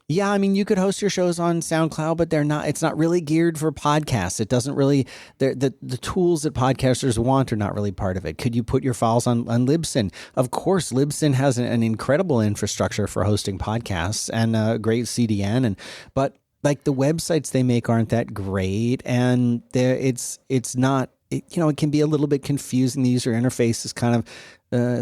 yeah, I mean, you could host your shows on SoundCloud, but it's not really geared for podcasts. It doesn't really, the tools that podcasters want are not really part of it. Could you put your files on Libsyn? Of course, Libsyn has an incredible infrastructure for hosting podcasts and a great CDN, but like the websites they make aren't that great, and it's not, it can be a little bit confusing. The user interface is kind of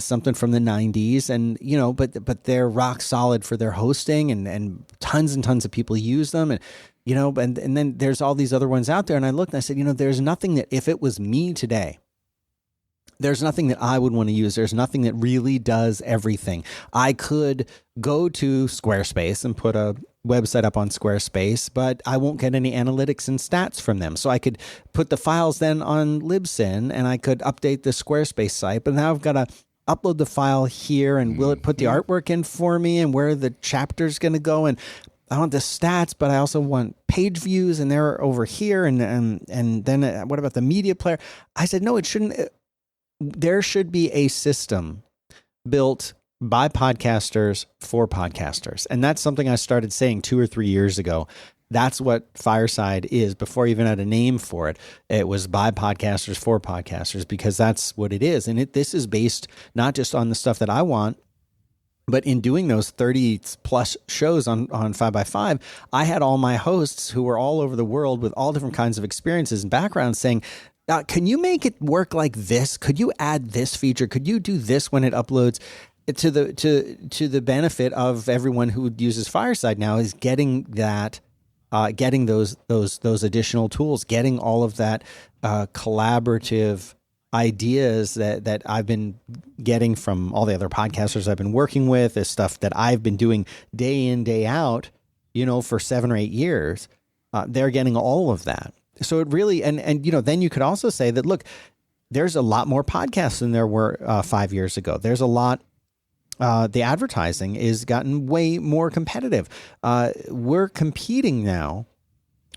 something from the 90s, and but they're rock solid for their hosting, and tons and tons of people use them, and and then there's all these other ones out there, and I looked and I said, there's nothing that, if it was me today, there's nothing that I would want to use. There's nothing that really does everything. I could go to Squarespace and put a website up on Squarespace, but I won't get any analytics and stats from them. So I could put the files then on Libsyn, and I could update the Squarespace site, but now I've got to upload the file here, and will it put the artwork in for me, and where the chapter's going to go, and I want the stats, but I also want page views, and they're over here, and then what about the media player? I said, no, it shouldn't. There should be a system built by podcasters for podcasters. And that's something I started saying 2 or 3 years ago. That's what Fireside is. Before I even had a name for it, it was by podcasters for podcasters, because that's what it is. And this is based not just on the stuff that I want, but in doing those 30 plus shows on 5x5, I had all my hosts who were all over the world with all different kinds of experiences and backgrounds saying, can you make it work like this? Could you add this feature? Could you do this when it uploads? To the benefit of everyone who uses Fireside now, is getting that, getting those additional tools, getting all of that collaborative ideas that I've been getting from all the other podcasters I've been working with, is stuff that I've been doing day in, day out, for 7 or 8 years. They're getting all of that. So it really, and then you could also say that, look, there's a lot more podcasts than there were 5 years ago. There's a lot. The advertising is gotten way more competitive. We're competing now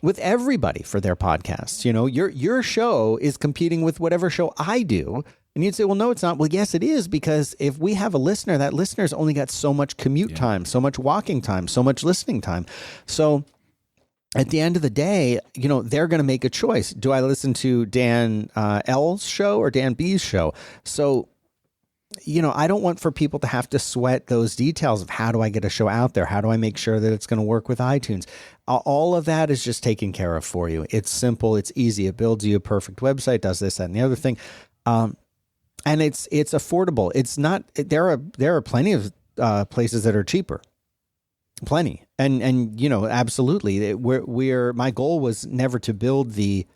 with everybody for their podcasts. You know, your show is competing with whatever show I do. And you'd say, well, no, it's not. Well, yes, it is, because if we have a listener, that listener's only got so much commute time, so much walking time, so much listening time. So at the end of the day, you know, they're going to make a choice. Do I listen to Dan L's show or Dan B's show? So, you know, I don't want for people to have to sweat those details of how do I get a show out there? How do I make sure that it's going to work with iTunes? All of that is just taken care of for you. It's simple. It's easy. It builds you a perfect website, does this, that, and the other thing. And it's affordable. It's not, there are plenty of places that are cheaper. Plenty. And you know, absolutely. My goal was never to build the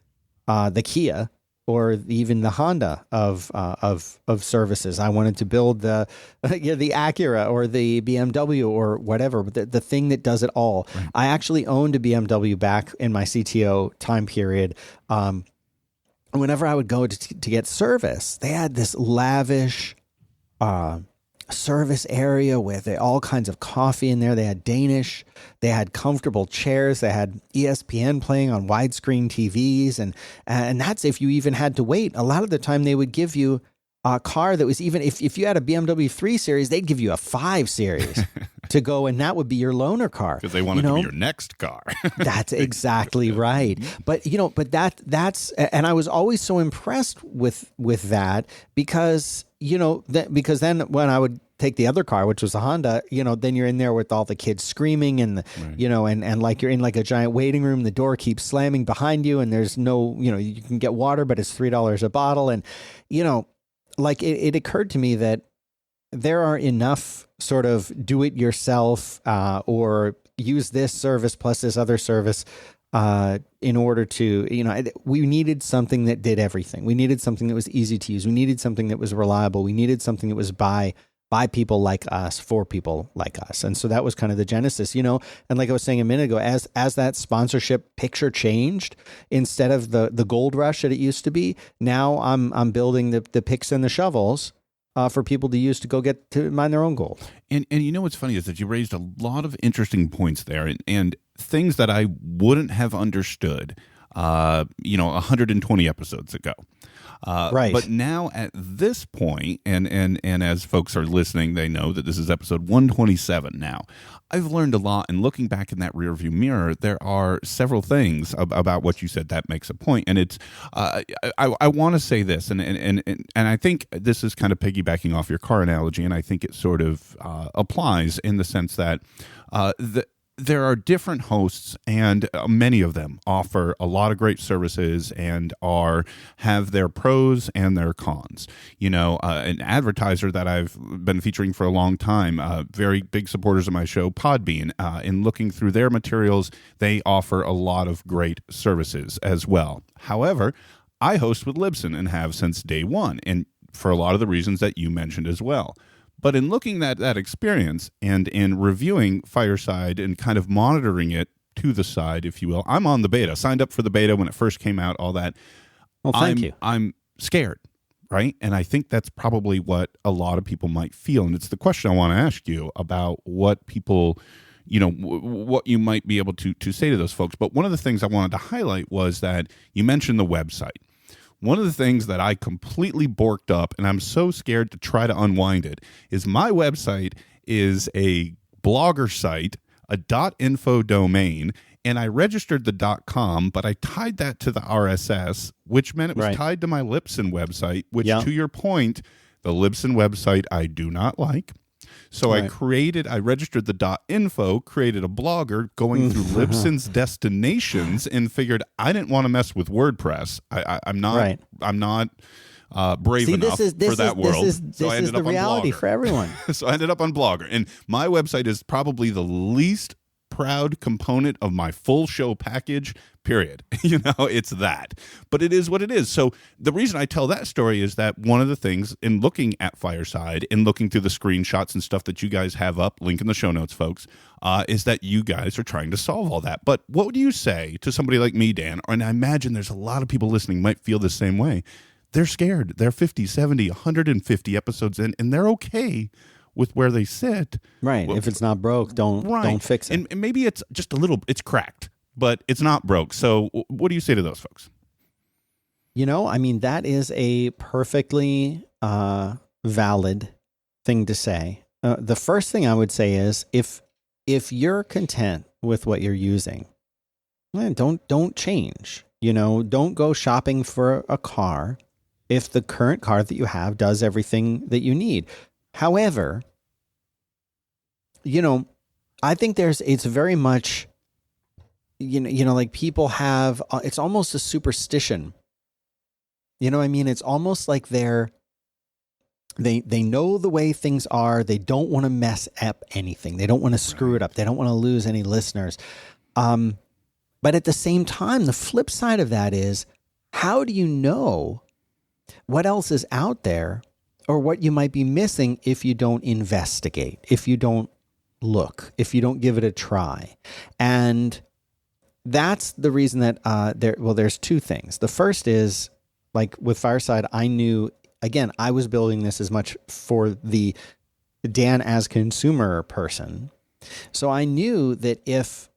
Kia or even the Honda of services. I wanted to build the Acura or the BMW or whatever, but the thing that does it all. Right. I actually owned a BMW back in my CTO time period. Whenever I would go to get service, they had this lavish service area with all kinds of coffee in there. They had Danish. They had comfortable chairs. They had ESPN playing on widescreen TVs. And that's if you even had to wait. A lot of the time they would give you a car that was, even if you had a BMW 3 Series, they'd give you a 5 Series to go, and that would be your loaner car. Because they wanted to be your next car. That's exactly right. But, you know, that's, and I was always so impressed with that because, you know, because then when I would take the other car, which was a Honda, you know, then you're in there with all the kids screaming and, you know, and like you're in like a giant waiting room, the door keeps slamming behind you and there's no, you know, you can get water, but it's $3 a bottle. And, you know, like it occurred to me that there are enough sort of do it yourself or use this service plus this other service in order to, you know, we needed something that did everything. We needed something that was easy to use. We needed something that was reliable. We needed something that was by people like us, for people like us. And so that was kind of the genesis, you know, and like I was saying a minute ago, as that sponsorship picture changed, instead of the gold rush that it used to be, now I'm building the picks and the shovels for people to use to go get to mine their own gold. And you know what's funny is that you raised a lot of interesting points there and things that I wouldn't have understood, 120 episodes ago. Right. But now at this point, and as folks are listening, they know that this is episode 127 now. I've learned a lot, and looking back in that rearview mirror, there are several things about what you said that makes a point. And it's, I want to say this, and I think this is kind of piggybacking off your car analogy, and I think it sort of applies in the sense that there are different hosts, and many of them offer a lot of great services and have their pros and their cons. You know, an advertiser that I've been featuring for a long time, very big supporters of my show, Podbean, in looking through their materials, they offer a lot of great services as well. However, I host with Libsyn and have since day one, and for a lot of the reasons that you mentioned as well. But in looking at that experience and in reviewing Fireside and kind of monitoring it to the side, if you will, I'm on the beta, signed up for the beta when it first came out, all that. Well, thank you. I'm scared, right? And I think that's probably what a lot of people might feel. And it's the question I want to ask you about what people, you know, what you might be able to say to those folks. But one of the things I wanted to highlight was that you mentioned the website. One of the things that I completely borked up, and I'm so scared to try to unwind it, is my website is a blogger site, a .info domain, and I registered the .com, but I tied that to the RSS, which meant it was tied to my Libsyn website, which, to your point, the Libsyn website I do not like. So I registered the .info, created a blogger going through Libsyn's destinations, and figured I didn't want to mess with WordPress. I'm not brave enough for that world. This is the reality for everyone. So I ended up on Blogger, and my website is probably the least proud component of my full show package, period. You know, it's that. But it is what it is. So the reason I tell that story is that one of the things in looking at Fireside and looking through the screenshots and stuff that you guys have up, link in the show notes, folks, is that you guys are trying to solve all that. But what would you say to somebody like me, Dan? And I imagine there's a lot of people listening might feel the same way. They're scared. They're 50, 70, 150 episodes in, and they're okay with where they sit. Right. Well, if it's not broke, don't fix it. And maybe it's just a little, it's cracked. but it's not broke. So what do you say to those folks? I mean, that is a perfectly valid thing to say. The first thing I would say is if you're content with what you're using, don't change. Don't go shopping for a car if the current car that you have does everything that you need. However, I think it's very much, like people have, it's almost a superstition. I mean? It's almost like they know the way things are. They don't want to mess up anything. They don't want to screw it up. They don't want to lose any listeners. But at the same time, the flip side of that is, how do you know what else is out there or what you might be missing if you don't investigate, if you don't look, if you don't give it a try? And that's the reason that there's two things. The first is, like with Fireside, I knew, again, I was building this as much for the Dan as consumer person. So I knew that if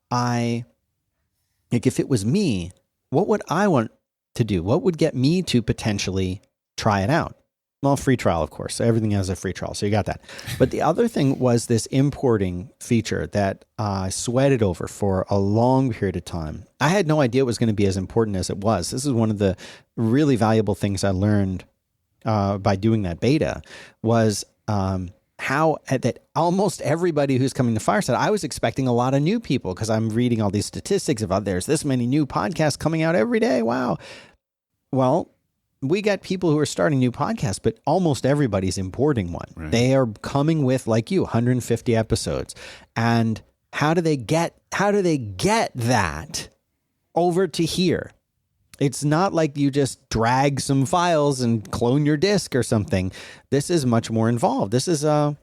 it was me, what would I want to do? What would get me to potentially try it out? Well, free trial, of course. So everything has a free trial. So you got that. But the other thing was this importing feature that I sweated over for a long period of time. I had no idea it was going to be as important as it was. This is one of the really valuable things I learned by doing that beta was how that almost everybody who's coming to Fireside, I was expecting a lot of new people because I'm reading all these statistics about there's this many new podcasts coming out every day. Wow. Well, we got people who are starting new podcasts, but almost everybody's importing one. Right. They are coming with, like you, 150 episodes. And how do they get that over to here? It's not like you just drag some files and clone your disk or something. This is much more involved. This is a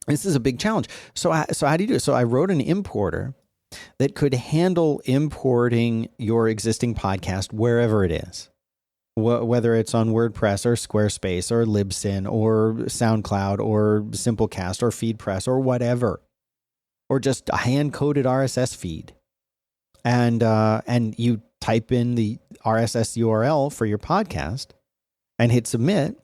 big challenge. So how do you do it? So I wrote an importer that could handle importing your existing podcast wherever it is. Whether it's on WordPress or Squarespace or Libsyn or SoundCloud or Simplecast or FeedPress or whatever, or just a hand-coded RSS feed, and you type in the RSS URL for your podcast and hit submit,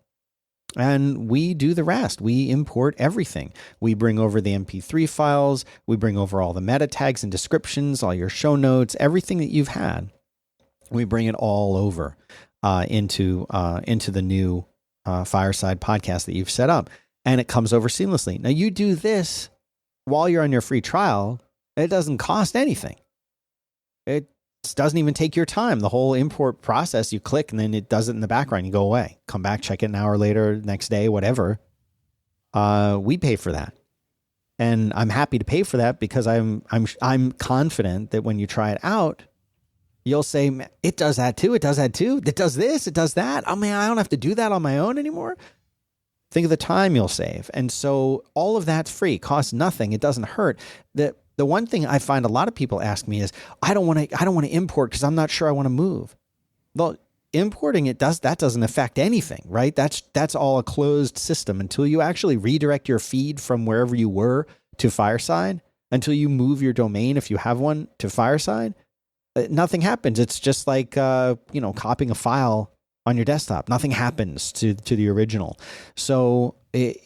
and we do the rest. We import everything. We bring over the MP3 files. We bring over all the meta tags and descriptions, all your show notes, everything that you've had. We bring it all over into the new Fireside podcast that you've set up, and it comes over seamlessly. Now you do this while you're on your free trial. It doesn't cost anything. It doesn't even take your time. The whole import process, you click and then it does it in the background. You go away, come back, check it an hour later, next day, whatever. We pay for that, and I'm happy to pay for that because I'm confident that when you try it out, you'll say, it does that too. It does that too. It does this. It does that. Oh man, I don't have to do that on my own anymore. Think of the time you'll save. And so all of that's free, costs nothing. It doesn't hurt. The one thing I find a lot of people ask me is, I don't want to import because I'm not sure I want to move. Well, importing that doesn't affect anything, right? That's all a closed system until you actually redirect your feed from wherever you were to Fireside, until you move your domain, if you have one, to Fireside. Nothing happens. It's just like, copying a file on your desktop. Nothing happens to the original. So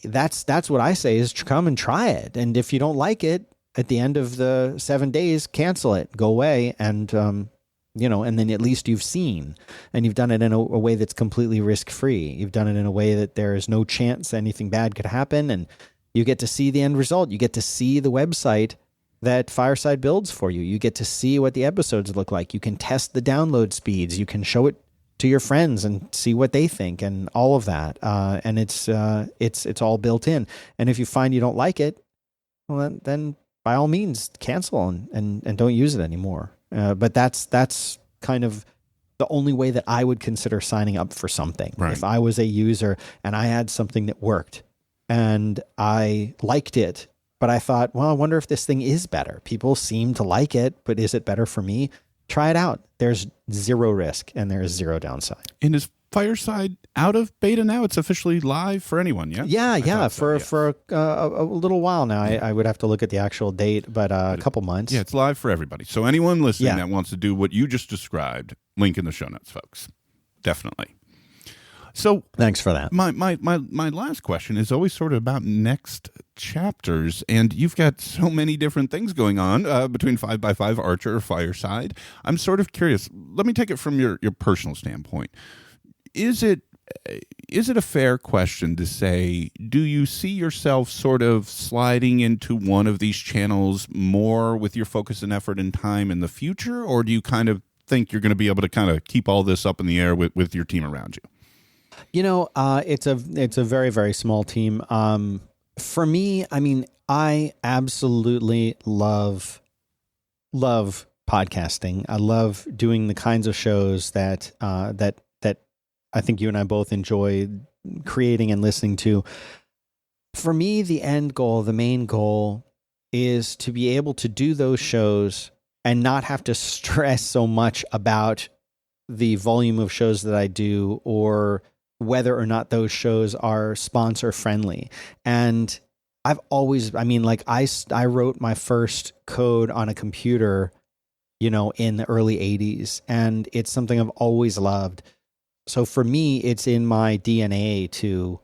that's what I say is come and try it. And if you don't like it, at the end of the 7 days, cancel it, go away. And, and then at least you've seen, and you've done it in a way that's completely risk-free. You've done it in a way that there is no chance anything bad could happen. And you get to see the end result. You get to see the website that Fireside builds for you. You get to see what the episodes look like. You can test the download speeds. You can show it to your friends and see what they think and all of that. And it's all built in. And if you find you don't like it, well, then by all means cancel and don't use it anymore. But that's kind of the only way that I would consider signing up for something. Right. If I was a user and I had something that worked and I liked it, but I thought, well, I wonder if this thing is better. People seem to like it, but is it better for me? Try it out. There's zero risk and there is zero downside. And Fireside out of beta now? It's officially live for anyone, yeah? Yeah. For a little while now. I would have to look at the actual date, but a couple months. Yeah, it's live for everybody. So anyone listening that wants to do what you just described, link in the show notes, folks. Definitely. So thanks for that. My last question is always sort of about next chapters, and you've got so many different things going on between 5x5 Archer or Fireside. I'm sort of curious. Let me take it from your personal standpoint. Is it a fair question to say, do you see yourself sort of sliding into one of these channels more with your focus and effort and time in the future, or do you kind of think you're going to be able to kind of keep all this up in the air with your team around you? It's a very, very small team. For me, I mean, I absolutely love podcasting. I love doing the kinds of shows that I think you and I both enjoy creating and listening to. For me, the end goal, the main goal, is to be able to do those shows and not have to stress so much about the volume of shows that I do or whether or not those shows are sponsor friendly. And I've always, I mean, like I wrote my first code on a computer, in the early 80s, and it's something I've always loved. So for me, it's in my DNA to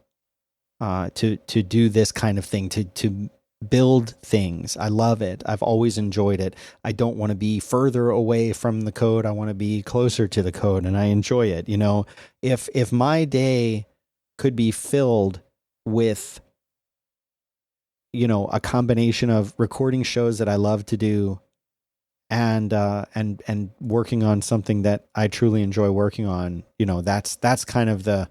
do this kind of thing, to build things. I love it. I've always enjoyed it. I don't want to be further away from the code. I want to be closer to the code, and I enjoy it. If my day could be filled with, a combination of recording shows that I love to do and working on something that I truly enjoy working on, that's kind of the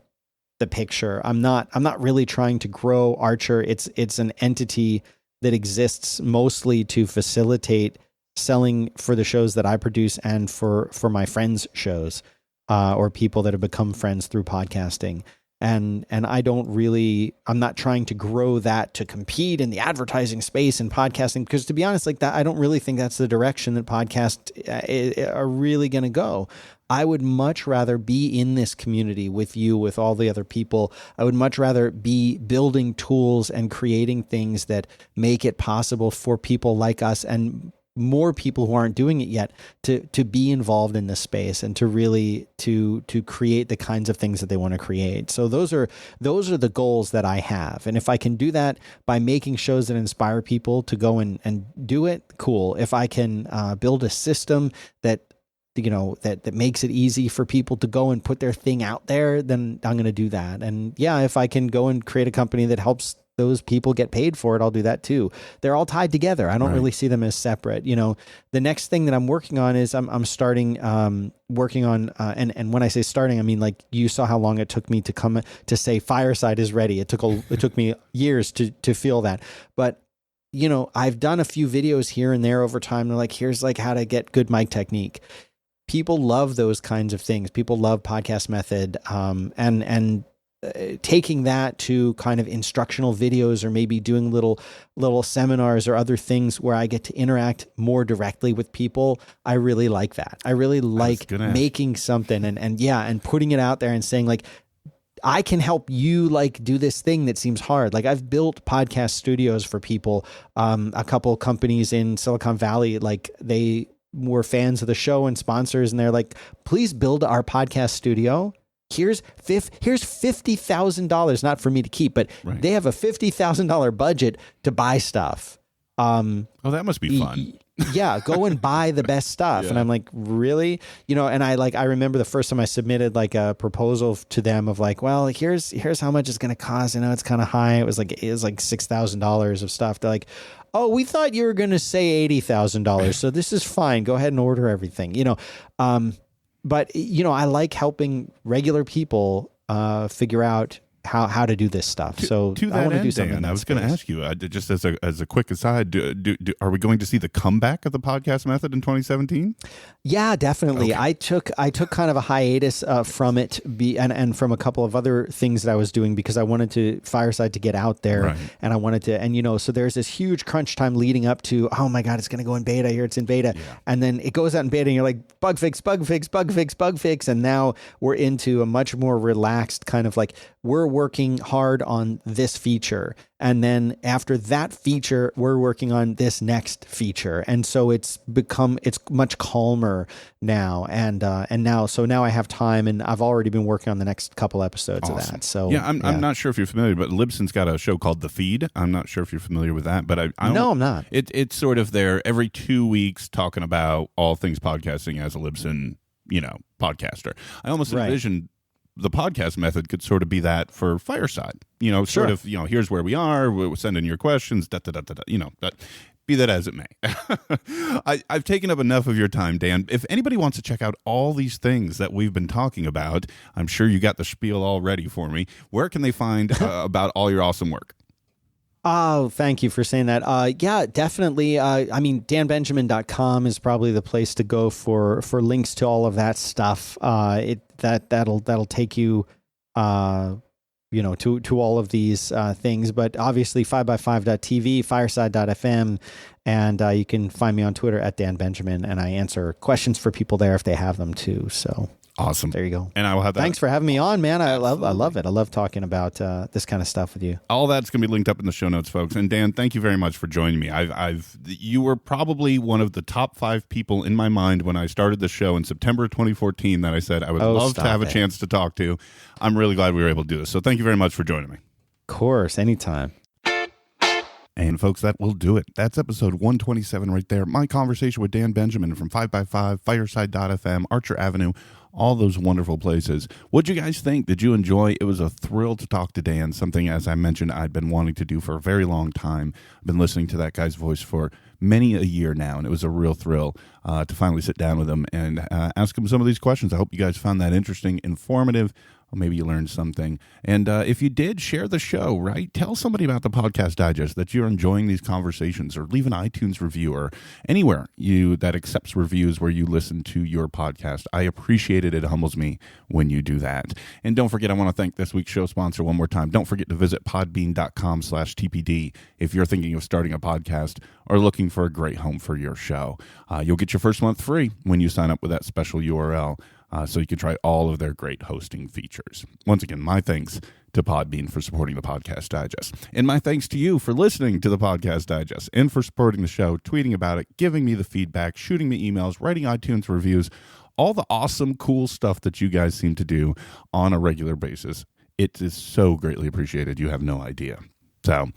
picture. I'm not really trying to grow Archer. It's an entity that exists mostly to facilitate selling for the shows that I produce and for my friends' shows, or people that have become friends through podcasting. And I'm not trying to grow that to compete in the advertising space and podcasting, because to be honest, like that, I don't really think that's the direction that podcasts are really going to go. I would much rather be in this community with you, with all the other people. I would much rather be building tools and creating things that make it possible for people like us and more people who aren't doing it yet to be involved in this space and to really to create the kinds of things that they want to create. So those are the goals that I have. And if I can do that by making shows that inspire people to go and do it, cool. If I can build a system that that makes it easy for people to go and put their thing out there, then I'm going to do that. And yeah, if I can go and create a company that helps those people get paid for it, I'll do that too. They're all tied together. I don't really see them as separate. The next thing that I'm working on is I'm starting working on, and when I say starting, I mean, like, you saw how long it took me to come to say Fireside is ready. It took me years to feel that. But I've done a few videos here and there over time. They're like, here's like how to get good mic technique. People love those kinds of things. People love podcast method, and taking that to kind of instructional videos, or maybe doing little seminars or other things where I get to interact more directly with people. I really like that. I really like making something and putting it out there and saying, like, I can help you like do this thing that seems hard. Like, I've built podcast studios for people. A couple companies in Silicon Valley, like, they were fans of the show and sponsors, and they're like, please build our podcast studio. Here's $50,000, not for me to keep, but they have a $50,000 budget to buy stuff. That must be fun. Yeah, go and buy the best stuff. Yeah. And I'm like, really? And I remember the first time I submitted like a proposal to them of like, well, here's how much it's going to cost. It's kind of high. It was like $6,000 of stuff. They're like, oh, we thought you were going to say $80,000. So this is fine. Go ahead and order everything, But, I like helping regular people figure out how to do this stuff. To I that want to do end, something. Dan, I was going to ask you, just as a quick aside, are we going to see the comeback of the podcast method in 2017? Yeah, definitely. Okay. I took kind of a hiatus from it, and from a couple of other things that I was doing, because I wanted to Fireside to get out there, Right. and I wanted to, and so there's this huge crunch time leading up to, oh my God, it's going to go in beta. Here it's in beta, and then it goes out in beta, and you're like, bug fix, and now we're into a much more relaxed kind of like, we're working hard on this feature, and then after that feature, we're working on this next feature, and so it's much calmer now, and now I have time, and I've already been working on the next couple episodes of that. So I'm not sure if you're familiar, but Libsyn's got a show called The Feed. I'm not sure if you're familiar with that, but I'm not. It's sort of there every 2 weeks talking about all things podcasting as a Libsyn, podcaster. I almost envision the podcast method could sort of be that for Fireside, sort of, here's where we are, we're sending your questions, but be that as it may. I've taken up enough of your time, Dan. If anybody wants to check out all these things that we've been talking about, I'm sure you got the spiel all ready for me. Where can they find about all your awesome work? Oh, thank you for saying that. Yeah, definitely. danbenjamin.com is probably the place to go for links to all of that stuff. That'll take you, to all of these things. But obviously 5x5.tv, fireside.fm, and you can find me on Twitter at Dan Benjamin, and I answer questions for people there if they have them too. So awesome. There you go. And I will have that. Thanks for having me on, man. I love it. I love talking about this kind of stuff with you. All that's going to be linked up in the show notes, folks. And Dan, thank you very much for joining me. You were probably one of the top 5 people in my mind when I started the show in September 2014 that I said I would love to have a chance to talk to. I'm really glad we were able to do this. So thank you very much for joining me. Of course, anytime. And folks, that will do it. That's episode 127 right there. My conversation with Dan Benjamin from 5x5, Fireside.fm, Archer Avenue, all those wonderful places. What'd you guys think? Did you enjoy? It was a thrill to talk to Dan, something, as I mentioned, I'd been wanting to do for a very long time. I've been listening to that guy's voice for many a year now, and it was a real thrill to finally sit down with him and ask him some of these questions. I hope you guys found that interesting, informative. Or maybe you learned something. And if you did, share the show, right? Tell somebody about the Podcast Digest, that you're enjoying these conversations, or leave an iTunes review, or anywhere that accepts reviews where you listen to your podcast. I appreciate it. It humbles me when you do that. And don't forget, I want to thank this week's show sponsor one more time. Don't forget to visit podbean.com/TPD if you're thinking of starting a podcast or looking for a great home for your show. You'll get your first month free when you sign up with that special URL. So you can try all of their great hosting features. Once again, my thanks to Podbean for supporting the Podcast Digest. And my thanks to you for listening to the Podcast Digest and for supporting the show, tweeting about it, giving me the feedback, shooting me emails, writing iTunes reviews, all the awesome, cool stuff that you guys seem to do on a regular basis. It is so greatly appreciated. You have no idea. So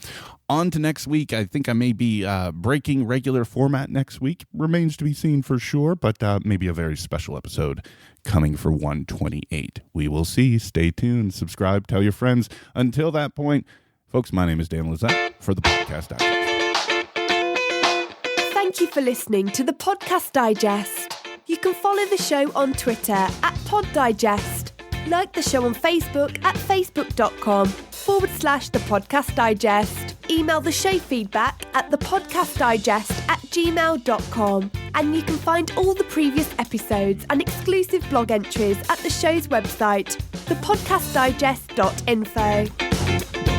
on to next week. I think I may be breaking regular format next week. Remains to be seen for sure, but maybe a very special episode coming for 128. We will see. Stay tuned. Subscribe. Tell your friends. Until that point, folks, my name is Dan Lizette for the Podcast Digest. Thank you for listening to the Podcast Digest. You can follow the show on Twitter at Pod Digest. Like the show on Facebook at facebook.com/The Podcast Digest. Email the show feedback at thepodcastdigest@gmail.com. And you can find all the previous episodes and exclusive blog entries at the show's website, thepodcastdigest.info.